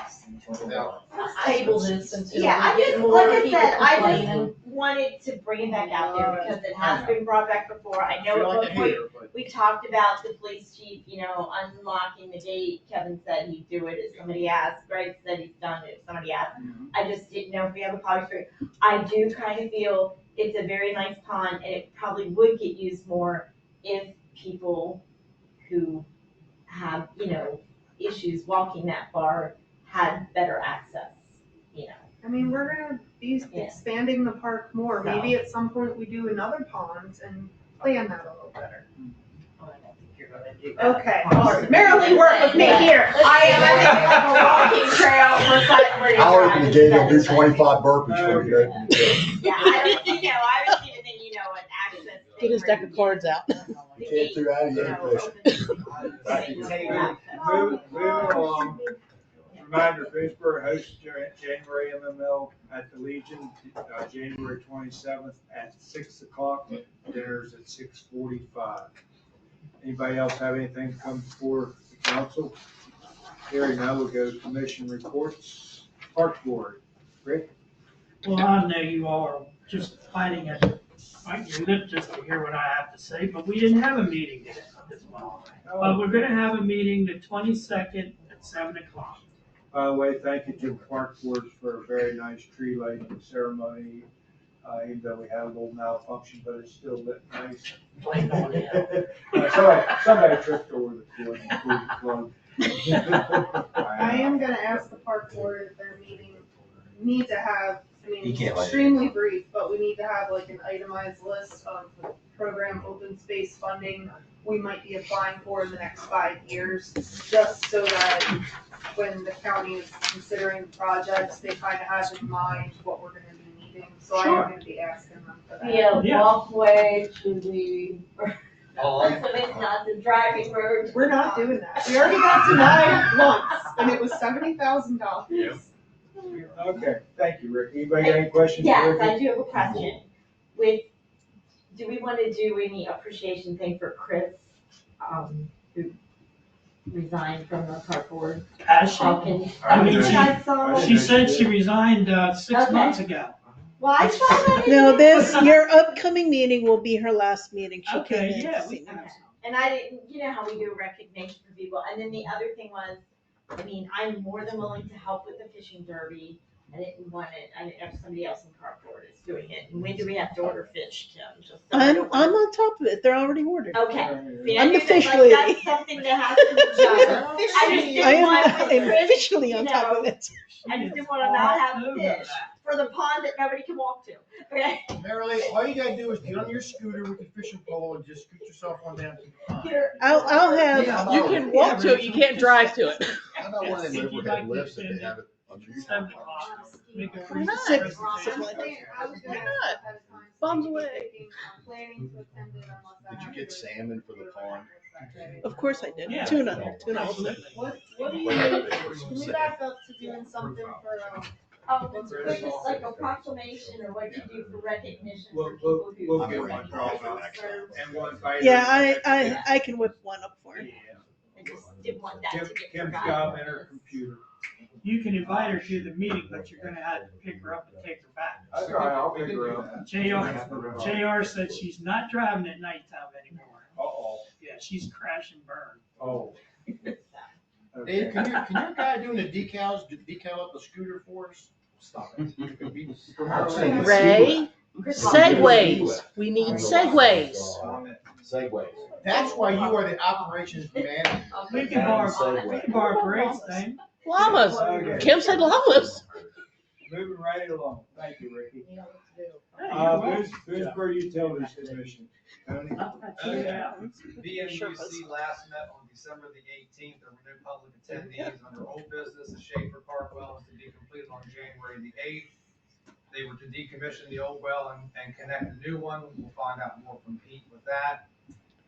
without. Table this until Yeah, I we get just, more like I people said, I complaining. just wanted to bring it back out there because it has been brought back before. I know Feel at like one a point, hater, but we talked about the police chief, unlocking the gate. Kevin said he'd do it if somebody asked. Greg said he's done it if somebody asked. I just didn't know if we have a policy for it. I do kind of feel it's a very nice pond and it probably would get used more if people who have, issues walking that far had better access, I mean, we're gonna be Yeah. expanding the park more. So- Maybe at some point we do another pond and plan that a little better. Oh, I don't think you're gonna do that. Okay, all right. Marilyn, work with me here. I am like a walking trail for Sudbury. I'll open the gate, I'll do 25 burpees for you. Yeah, I was even thinking, an access. Get his deck of cards out. You can't do that, you ain't fishing. Moving along. Reminder, Greensboro hosts January MML at the Legion, January 27th at 6 o'clock. Dinner's at 6:45. Anybody else have anything to come before the council? Hearing none, we'll go to commission reports. Park Board, Rick? Well, I know you all are just fighting at your lip just to hear what I have to say, but we didn't have a meeting today this month. But we're gonna have a meeting the 22nd at 7 o'clock. By the way, thank you to the Park Board for a very nice tree lighting ceremony. Even though we had a little malfunction, but it's still lit nice. Blame on him. Somebody tripped over the cord and pulled the plug. I am gonna ask the park board at their meeting, need to have, You can't light it. extremely brief, but we need to have like an itemized list of the program open space funding we might be applying for in the next 5 years, just so that when the county is considering projects, they kind of have in mind what we're gonna be needing. So I'm gonna be asking them for that. Yeah, Yeah. walkway to the, So it's not the driving road. We're not doing that. We already got denied once, and it was $70,000. Okay, thank you, Rick. Anybody got any questions? for Yes, Ricky? I do have a question. Do we want to do any appreciation thing for Chris, who resigned from the park board? Has she? Hawkins? I mean, I saw. She said she resigned 6 Okay. months ago. Well, I saw that. in No, the- your upcoming meeting will be her last meeting. She came Okay, in yeah, to we see me. can. And I didn't, how we do recognition for people. And then the other thing was, I'm more than willing to help with the fishing derby. I didn't want it, I didn't have somebody else in park board is doing it. And when do we have to order fish, Kim? Just so I I'm don't- on top of it. They're already ordered. Okay. See, I I'm the knew that, fish like, lady. That's something that has to be done. I just I didn't want am with Chris, officially on top of it. I just didn't wanna not have All over fish that. for the pond that nobody can walk to, okay? Marilyn, all you gotta do is get on your scooter with your fishing pole and just scoot yourself on down to the pond. I'll have. Yeah, You can walk to it, you can't drive to it. How about one of them If you'd overhead like to lifts that send they have it underneath? 7 o'clock. Make a Why brief not? presentation. I was gonna ask ahead of time, Bombs so away. thinking I'm planning to attend it unless I Did you have get to- salmon for the pond? Of course I did. Yeah. Tuna also. Absolutely. What do you, can we back up to doing something for, Quick, it's like a proclamation or what you do for recognition for We'll people who. get one drawn up and one by. Yeah, I can whip one up for him. I just didn't want that to get Kim's forgotten. got them in her computer. You can invite her to the meeting, but you're gonna have to pick her up and take her back. That's all right, I'll figure it out. JR said she's not driving at nighttime anymore. Uh-oh. Yeah, she's crash and burn. Oh. Dave, can your guy doing the decal up the scooter for us? Stop it. Ray, segways. We need segways. Segways. That's why you are the operations manager. We can borrow Greg's thing. Llamas. Okay. Kim said llamas. Moving right along. Thank you, Ricky. Hey, you're welcome. Boonesboro Utilities Commission. Tony? BMUC last met on December the 18th. There were no public attendees. Under old business, the Schaefer Park well is to be completed on January the 8th. They were to decommission the old well and connect a new one. We'll find out more from Pete with that.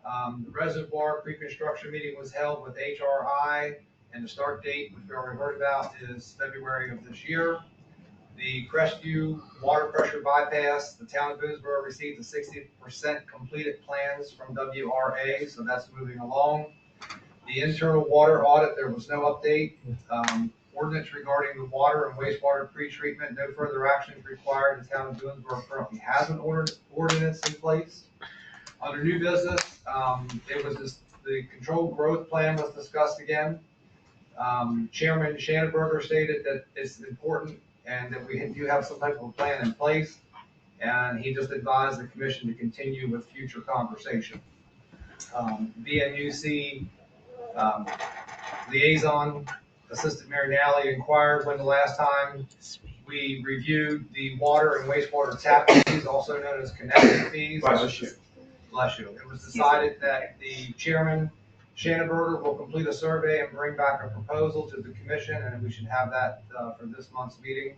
The reservoir pre-construction meeting was held with HRI, and the start date, which we already heard about, is February of this year. The Crestview water pressure bypass, the town of Boonesboro received the 60% completed plans from WRA, so that's moving along. The internal water audit, there was no update. Ordinance regarding the water and wastewater pretreatment, no further action is required. The town of Boonesboro currently has an ordinance in place. Under new business, the controlled growth plan was discussed again. Chairman Schanenberger stated that it's important and that we do have some type of a plan in place. And he just advised the commission to continue with future conversation. BNUC liaison, Assistant Mary Nally, inquired when the last time we reviewed the water and wastewater tap fees, also known as connection fees. Bless you. It was decided that the chairman, Schanenberger, will complete a survey and bring back a proposal to the commission, and we should have that for this month's meeting.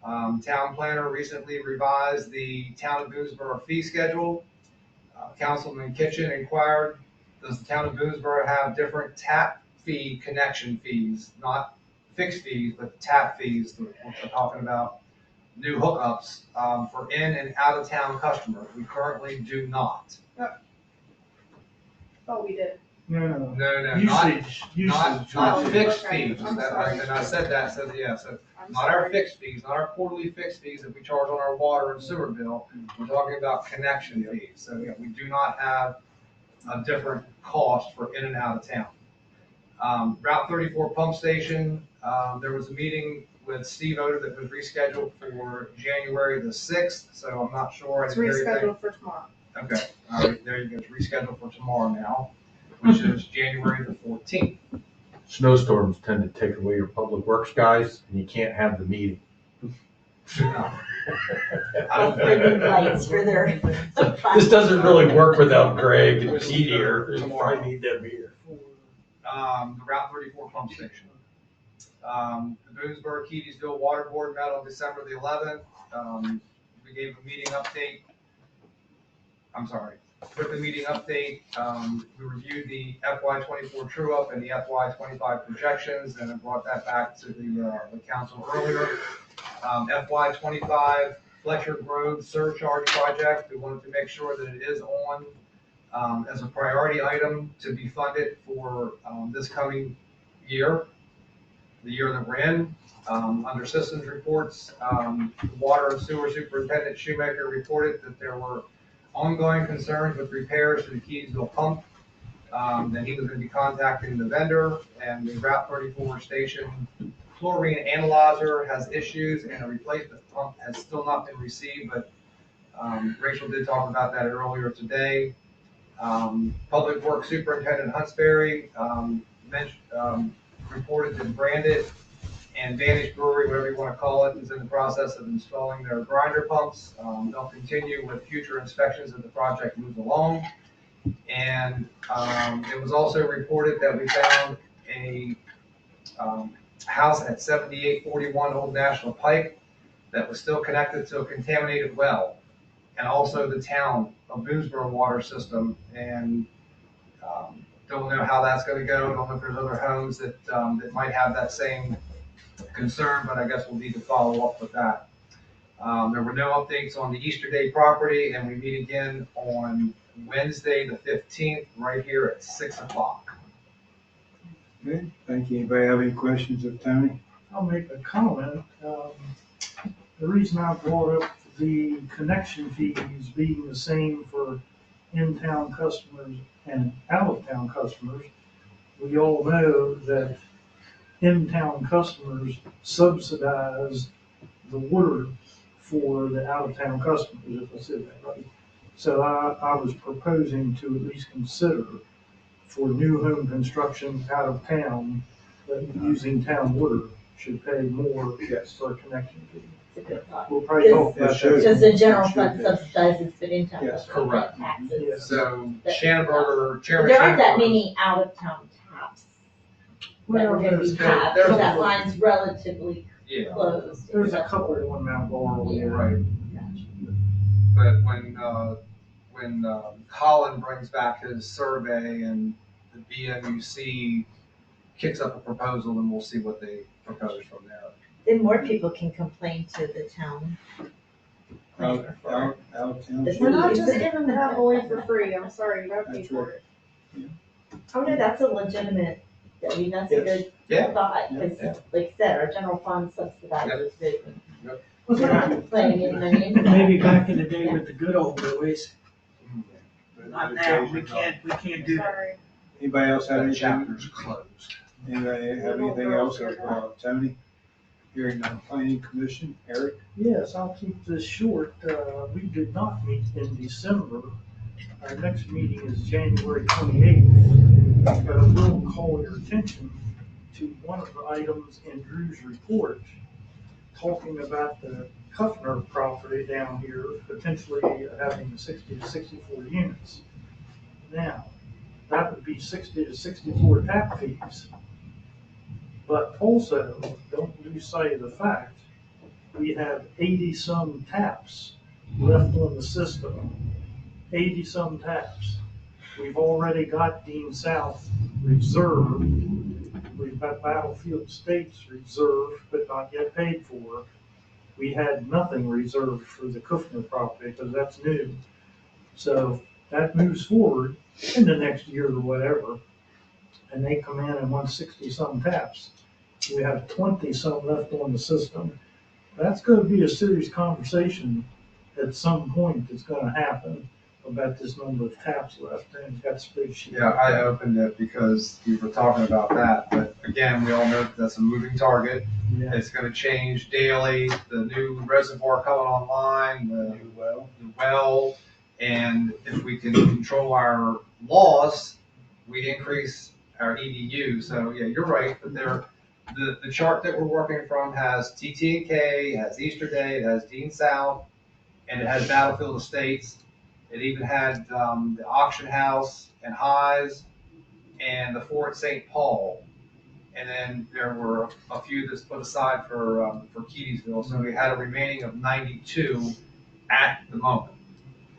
Town planner recently revised the town of Boonesboro fee schedule. Councilman Kitchen inquired, does the town of Boonesboro have different tap fee connection fees, not fixed fees, but tap fees, what we're talking about, new hookups for in and out of town customers? We currently do not. Oh, we did. No. Not fixed Okay, fees. I'm sorry. And I said that, so yeah, so not our fixed fees, not our quarterly fixed fees that we charge on our water and sewer bill. We're talking about connection fees. So yeah, we do not have a different cost for in and out of town. Route 34 pump station, there was a meeting with Steve Oder that was rescheduled for January the 6th, so I'm not sure. I It's didn't hear anything. rescheduled for tomorrow. Okay, all right, there you go. It's rescheduled for tomorrow now, which is January the 14th. Snowstorms tend to take away your public works guys, and you can't have the meeting. I don't Bringing lights for their. This doesn't really work without Greg and Pete here. We probably need them here. The Route 34 pump station. The Boonesboro Keedysville Water Board met on December the 11th. We gave a meeting update. I'm sorry. With the meeting update, we reviewed the FY24 true up and the FY25 projections, and I brought that back to the council earlier. FY25 Fletcher Grove surcharge project, we wanted to make sure that it is on as a priority item to be funded for this coming year, the year that we're in. Under systems reports, Water and Sewer Superintendent Shoemaker reported that there were ongoing concerns with repairs to the Keysville pump. Then he was going to be contacting the vendor, and the Route 34 station chlorine analyzer has issues, and a replacement pump has still not been received, but Rachel did talk about that earlier today. Public Works Superintendent Huntsberry reported that Branded and Vantage Brewery, whatever you want to call it, is in the process of installing their grinder pumps. They'll continue with future inspections as the project moves along. And it was also reported that we found a house at 7841 Old National Pike that was still connected to a contaminated well, and also the town of Boonesboro water system. And don't know how that's going to go. Don't know if there's other homes that might have that same concern, but I guess we'll need to follow up with that. There were no updates on the Easter Day property, and we meet again on Wednesday, the 15th, right here at 6 o'clock. Good, thank you. Anybody have any questions of Tony? I'll make a comment. The reason I brought up the connection fees being the same for in-town customers and out-of-town customers, we all know that in-town customers subsidize the water for the out-of-town customers, if I said that right. So I was proposing to at least consider for new home construction out of town, that using town water should pay more for a connection fee. It's a good thought. We'll probably talk about that. Because the general fund subsidizes, but in-town Yes, doesn't correct. pay taxes. So Schanenberger, Chairman There aren't that Schanenberger- many out-of-town taps that we're gonna be there's- tapped, there's- so that line's relatively Yeah, closed. There's a couple on Mount Laurel. Yeah. right. But when Colin brings back his survey and the BMUC kicks up a proposal, then we'll see what they propose from there. Then more people can complain to the town. Out of town. This We're not just giving that away for free, I'm sorry, you gotta pay That's for it. Oh, no, that's a legitimate, I mean, that's a good Yeah. thought, Yeah. because like I said, our general fund subsidizes it. Yep. We're not playing any money into that. Maybe back in the day with the good old boys. Not now, we can't do that. Sorry. Anybody else have That anything? chapter's closed. Anybody have anything else of Tony? Hearing none. Planning Commission, Eric? Yes, I'll keep this short. We did not meet in December. Our next meeting is January 28th. But I will call your attention to one of the items in Drew's report, talking about the Kuffner property down here, potentially having 60 to 64 units. Now, that would be 60 to 64 tap fees. But also, don't lose sight of the fact, we have 80-some taps left on the system. 80-some taps. We've already got Dean South reserved. We've got Battlefield Estates reserved, but not yet paid for. We had nothing reserved for the Kuffner property, because that's new. So that moves forward in the next year or whatever, and they come in and want 60-some taps. We have 20-some left on the system. That's gonna be a serious conversation at some point that's gonna happen about this number of taps left, and got spreadsheet. Yeah, I opened it because we were talking about that, but again, we all know that that's a moving target. Yeah. It's gonna change daily, the new reservoir coming online, the well, and if we can control our laws, we increase our EDU. So, yeah, you're right, but the chart that we're working from has TT&K, it has Easter Day, it has Dean South, and it has Battlefield Estates. It even had the auction house and Highs and the Fort St. Paul. And then there were a few that's put aside for Keedysville. So we had a remaining of 92 at the moment.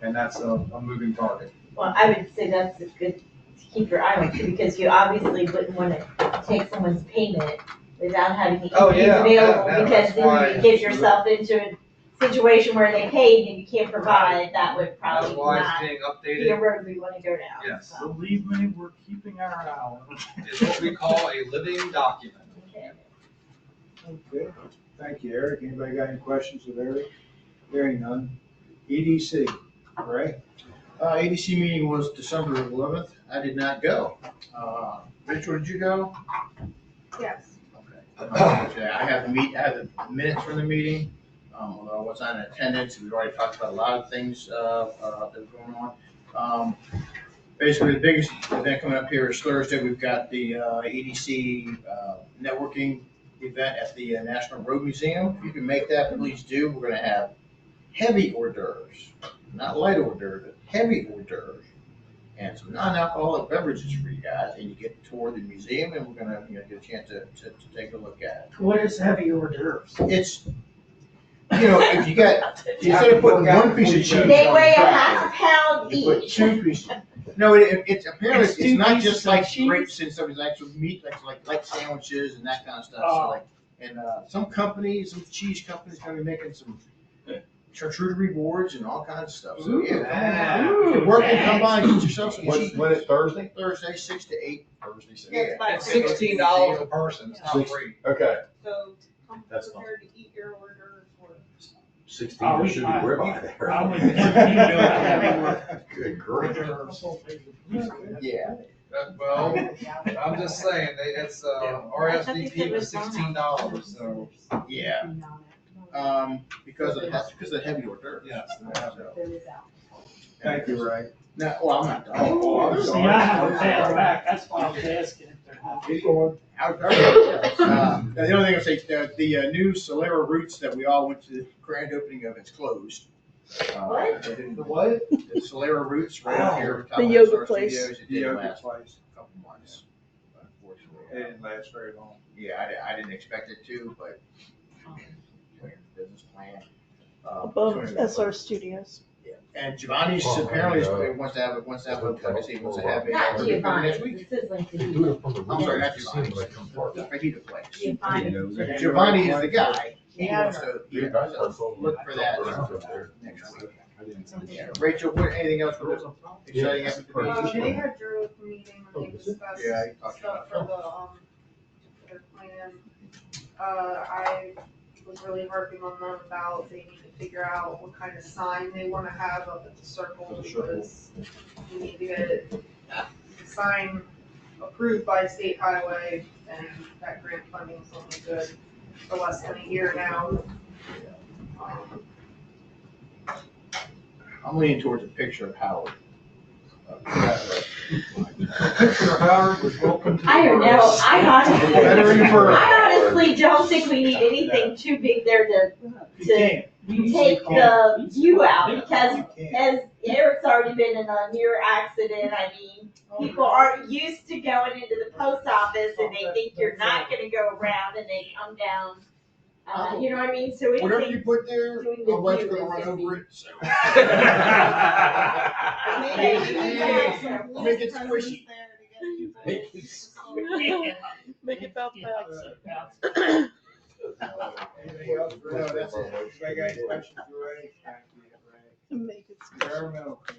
And that's a moving target. Well, I would say that's good to keep your eye on too, because you obviously wouldn't want to take someone's payment without having the Oh, EDs yeah, available, yeah, because that's why- then you get yourself into a situation where they paid and you can't provide, that would probably That's why it's not being be a updated. road we want to go down. Yes. So, Believe me, we're keeping our eye on it. It's what we call a living document. okay. Okay, thank you, Eric. Anybody got any questions of Eric? Hearing none. EDC, Ray? ADC meeting was December 11th. I did not go. Rachel, did you go? Yes. Okay. I have the minutes from the meeting. Although I was not in attendance, we've already talked about a lot of things that are going on. Basically, the biggest event coming up here is Thursday. We've got the EDC networking event at the National Road Museum. If you can make that, please do. We're going to have heavy hors d'oeuvres, not light hors d'oeuvres, but heavy hors d'oeuvres, and some non-alcoholic beverages for you guys. And you get to tour the museum, and we're going to get a chance to take a look at What is heavy hors d'oeuvres? it. It's, if you got, instead of putting one piece of cheese They on weigh the a cracker, half a pound you put each. two pieces. No, it's apparently, It's it's two not pieces just of like cheese? grapes and stuff, it's actual meat, like sandwiches and that kind of stuff, so like And, some companies, some cheese companies gonna be making some charcuterie boards and all kinds of stuff. So, yeah, come on. If you're working, come by and get yourself some cheese. When it's Thursday? Thursday, 6 to 8. Thursday, 6. Yeah. It's $16 a person, it's not Six- free. Okay, So come That's fine. prepared to eat your orders or. 16, there should be ribeye there. I would, you know, having Good grief. Yeah. Well, I'm just saying, it's, RSVP was $16, so. Yeah. Because of the heavy hors d'oeuvres. Yes. Thank you, Ray. No, well, I'm not done. Oh, I'm See, sorry. I have a pass back, that's why I was asking if they're not. Keep going. The only thing I'll say, the new Solera Roots that we all went to the grand opening of, it's closed. What? The what? The Solera Roots right up here. The yoga place. Studios. It The didn't yoga last place. a couple months, unfortunately. It didn't last very long. Yeah, I didn't expect it to, but business plan. Above SR Studios. And Giovanni's apparently wants to have a, like I say, wants to have a. Not Giovanni, next week. this is like They do it from the I'm sorry, roof. not Giovanni. The fajita place. Giovanni. Giovanni is the guy. He Yeah. wants to, so look for that next week. Yeah. Rachel, anything else for this exciting They episode? had Drew at the meeting when they discussed Yeah, he talked stuff about for their plan. I was really harping on them about they need to figure out what kind of sign they wanna have up at the circle, because we need to get the sign approved by state highway, and that grant funding is only good for less than a year now. I'm leaning towards a picture of Howard. Picture of Howard was welcome to the I don't know, party. I honestly don't think we need anything too big there to take the view out, because as Eric's already been in a near accident, I mean, people aren't used to going into the post office and they think you're not gonna go around and they come down. You know what I mean, so it's. Whatever you put there, doing the my wife's view gonna is run gonna over be- it, so. Maybe Make it squishy. Make it bounce back. Anything else? No, that's it. Anybody got any questions for Ray? Thank you, Ray. Make it Environmental. Do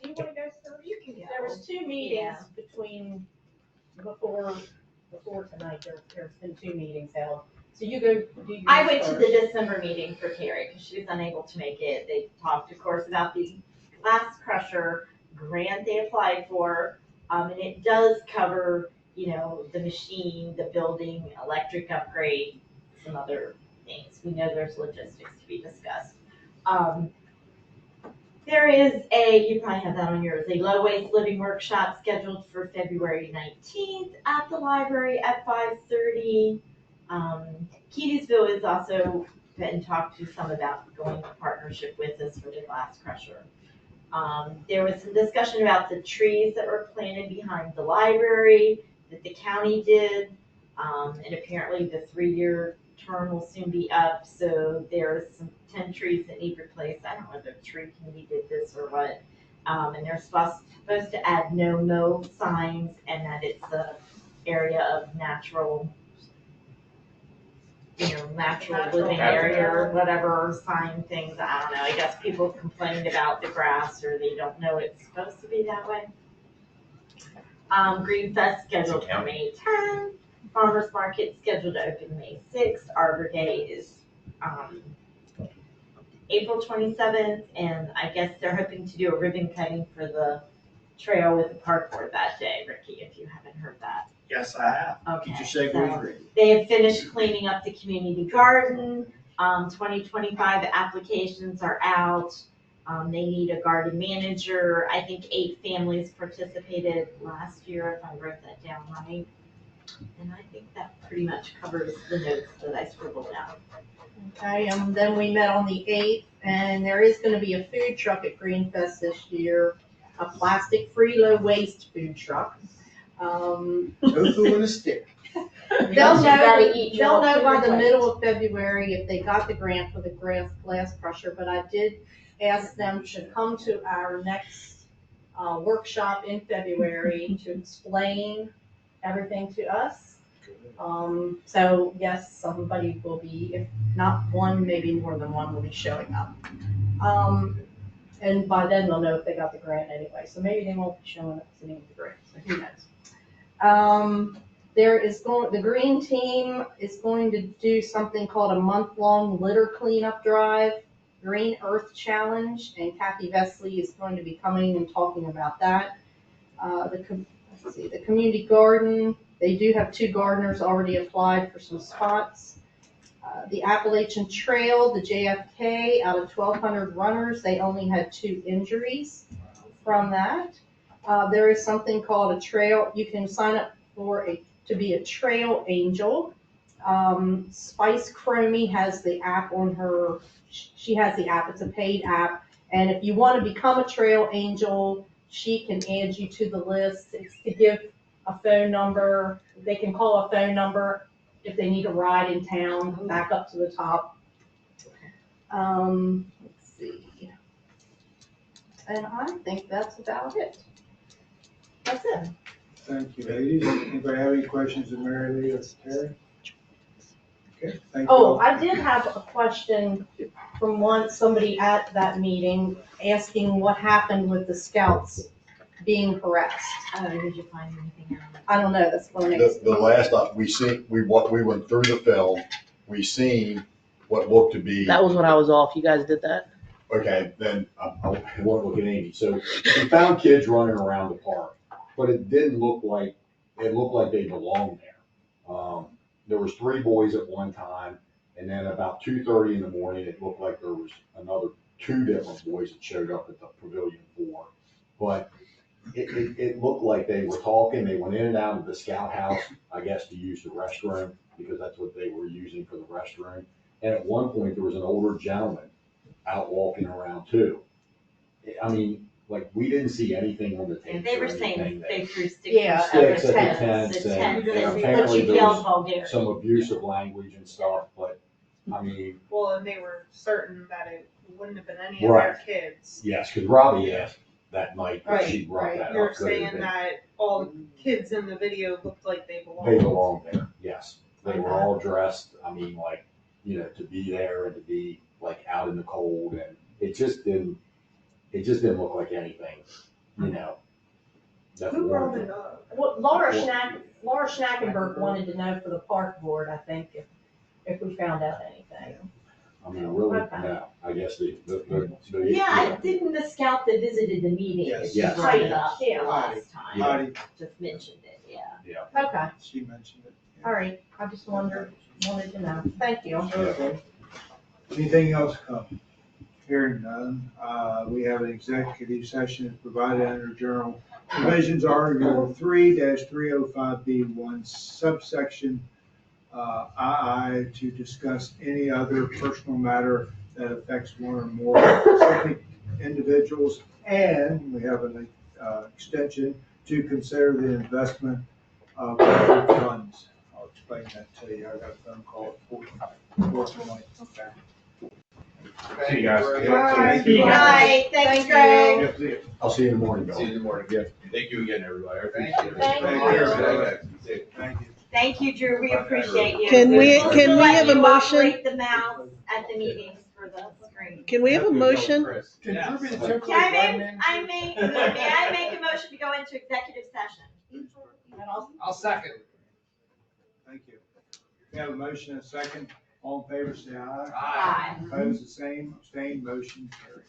you wanna go first? You can go. There was 2 meetings between, before tonight, there's been 2 meetings held. So you go do yours I went to the first. December meeting for Terry, because she was unable to make it. They talked, of course, about the glass crusher grant they applied for. And it does cover, you know, the machine, the building, electric upgrade, some other things. We know there's logistics to be discussed. There is you probably have that on yours, a low waste living workshop scheduled for February 19th at the library at 5:30. Keedysville is also been talked to some about going into partnership with us for the glass crusher. There was some discussion about the trees that were planted behind the library that the county did. And apparently the 3-year term will soon be up, so there's some 10 trees that need replaced. I don't know whether the tree committee did this or what. And they're supposed to add no mow signs, and that it's a area of natural, natural living area or whatever sign things. I don't know. I guess people complained about the grass, or they don't know it's supposed to be that way. Green Fest scheduled for May 10th. Farmers Market scheduled to open May 6th. Arbor Day is April 27th, and I guess they're hoping to do a ribbon cutting for the trail with the park board that day, Ricky, if you haven't heard that. Yes, I have. Okay. Get your segues ready. They have finished cleaning up the community garden. 2025 applications are out. They need a garden manager. I think 8 families participated last year, if I wrote that down right. And I think that pretty much covers the notes that I scribbled down. Okay, then we met on the 8th, and there is gonna be a food truck at Greenfest this year, a plastic-free, low-waste food truck. No food in a stick. They'll You gotta eat your know by the food middle of February if they got the grant for the glass crusher, but I did ask them to come to our next workshop in February to explain everything to us. So yes, somebody will be, if not one, maybe more than one will be showing up. And by then they'll know if they got the grant anyway, so maybe they won't be showing up to name the grant, so who knows? The green team is going to do something called a month-long litter cleanup drive, Green Earth Challenge, and Kathy Vesley is going to be coming and talking about that. The community garden, they do have 2 gardeners already applied for some spots. The Appalachian Trail, the JFK, out of 1,200 runners, they only had 2 injuries from that. There is something called a trail, you can sign up to be a trail angel. Spice Cromie has the app on her, she has the app, it's a paid app. And if you want to become a trail angel, she can add you to the list. It's to give a phone number. They can call a phone number if they need a ride in town, back up to the top. Let's see. And I think that's about it. That's it. Thank you, ladies. Anybody have any questions of Mary Lee or Terry? Okay, thank you. Oh, I did have a question from somebody at that meeting asking what happened with the scouts being harassed. Did you find anything out? I don't know, that's what I'm asking. The last, we went through the film, we seen what looked to be. That was when I was off. You guys did that? Okay, then I won't look at Amy. So we found kids running around the park, but it didn't look like, it looked like they belonged there. There was 3 boys at one time, and then about 2:30 in the morning, it looked like there was another 2 different boys that showed up at the Pavilion 4. But it looked like they were talking, they went in and out of the scout house, I guess to use the restroom, because that's what they were using for the restroom. And at one point, there was an older gentleman out walking around too. I mean, like, we didn't see anything on the tape. They were saying they threw sticks. Yeah, Sticks at the tents, tents, and but apparently she there yelled was vulgarity. some abusive language and stuff, but, I mean, Well, and they were certain that it wouldn't have been any of their kids. yes, because Robbie asked that night that she Right, brought right, that you're up. Could it have saying been- that all the kids in the video looked like they belonged. They belong there, yes. They were all dressed, I mean, like, to be there and to be like out in the cold, and it just didn't look like anything, that Who brought warranted. it up? Well, Laura Schnackenberg wanted to know for the park board, I think, if we found out anything. I mean, really, Okay. no, I guess the. Yeah, didn't the scout that visited the meeting, Yes. she Yes. brought it up Yeah. last time, Heidi, just mentioned it, yeah. Okay, she mentioned it. all right, I just wanted to know, thank you. Okay. Anything else come? Hearing none, we have an executive session as provided under Journal Provisions Article 3-305B1 subsection II to discuss any other personal matter that affects one or more specific individuals, and we have an extension to consider the investment of public funds. I'll explain that to you. I got a phone call at 4:20. Okay. See you guys. Thank you. Bye, thanks, Greg. I'll see you in the morning, Bill. See you in the morning. Yeah. Thank you again, everybody. I appreciate it. Thank you. Thank you. Thank you, Drew, we appreciate you. Can we We'll have let a you motion? operate the mouse at the meetings for the screen. Can we have a motion? Can May I make a motion to go into executive session? And I'll second. Thank you. We have a motion and a second. All in favor, say aye. Aye. Opposed, the same. Abstained, motion carries.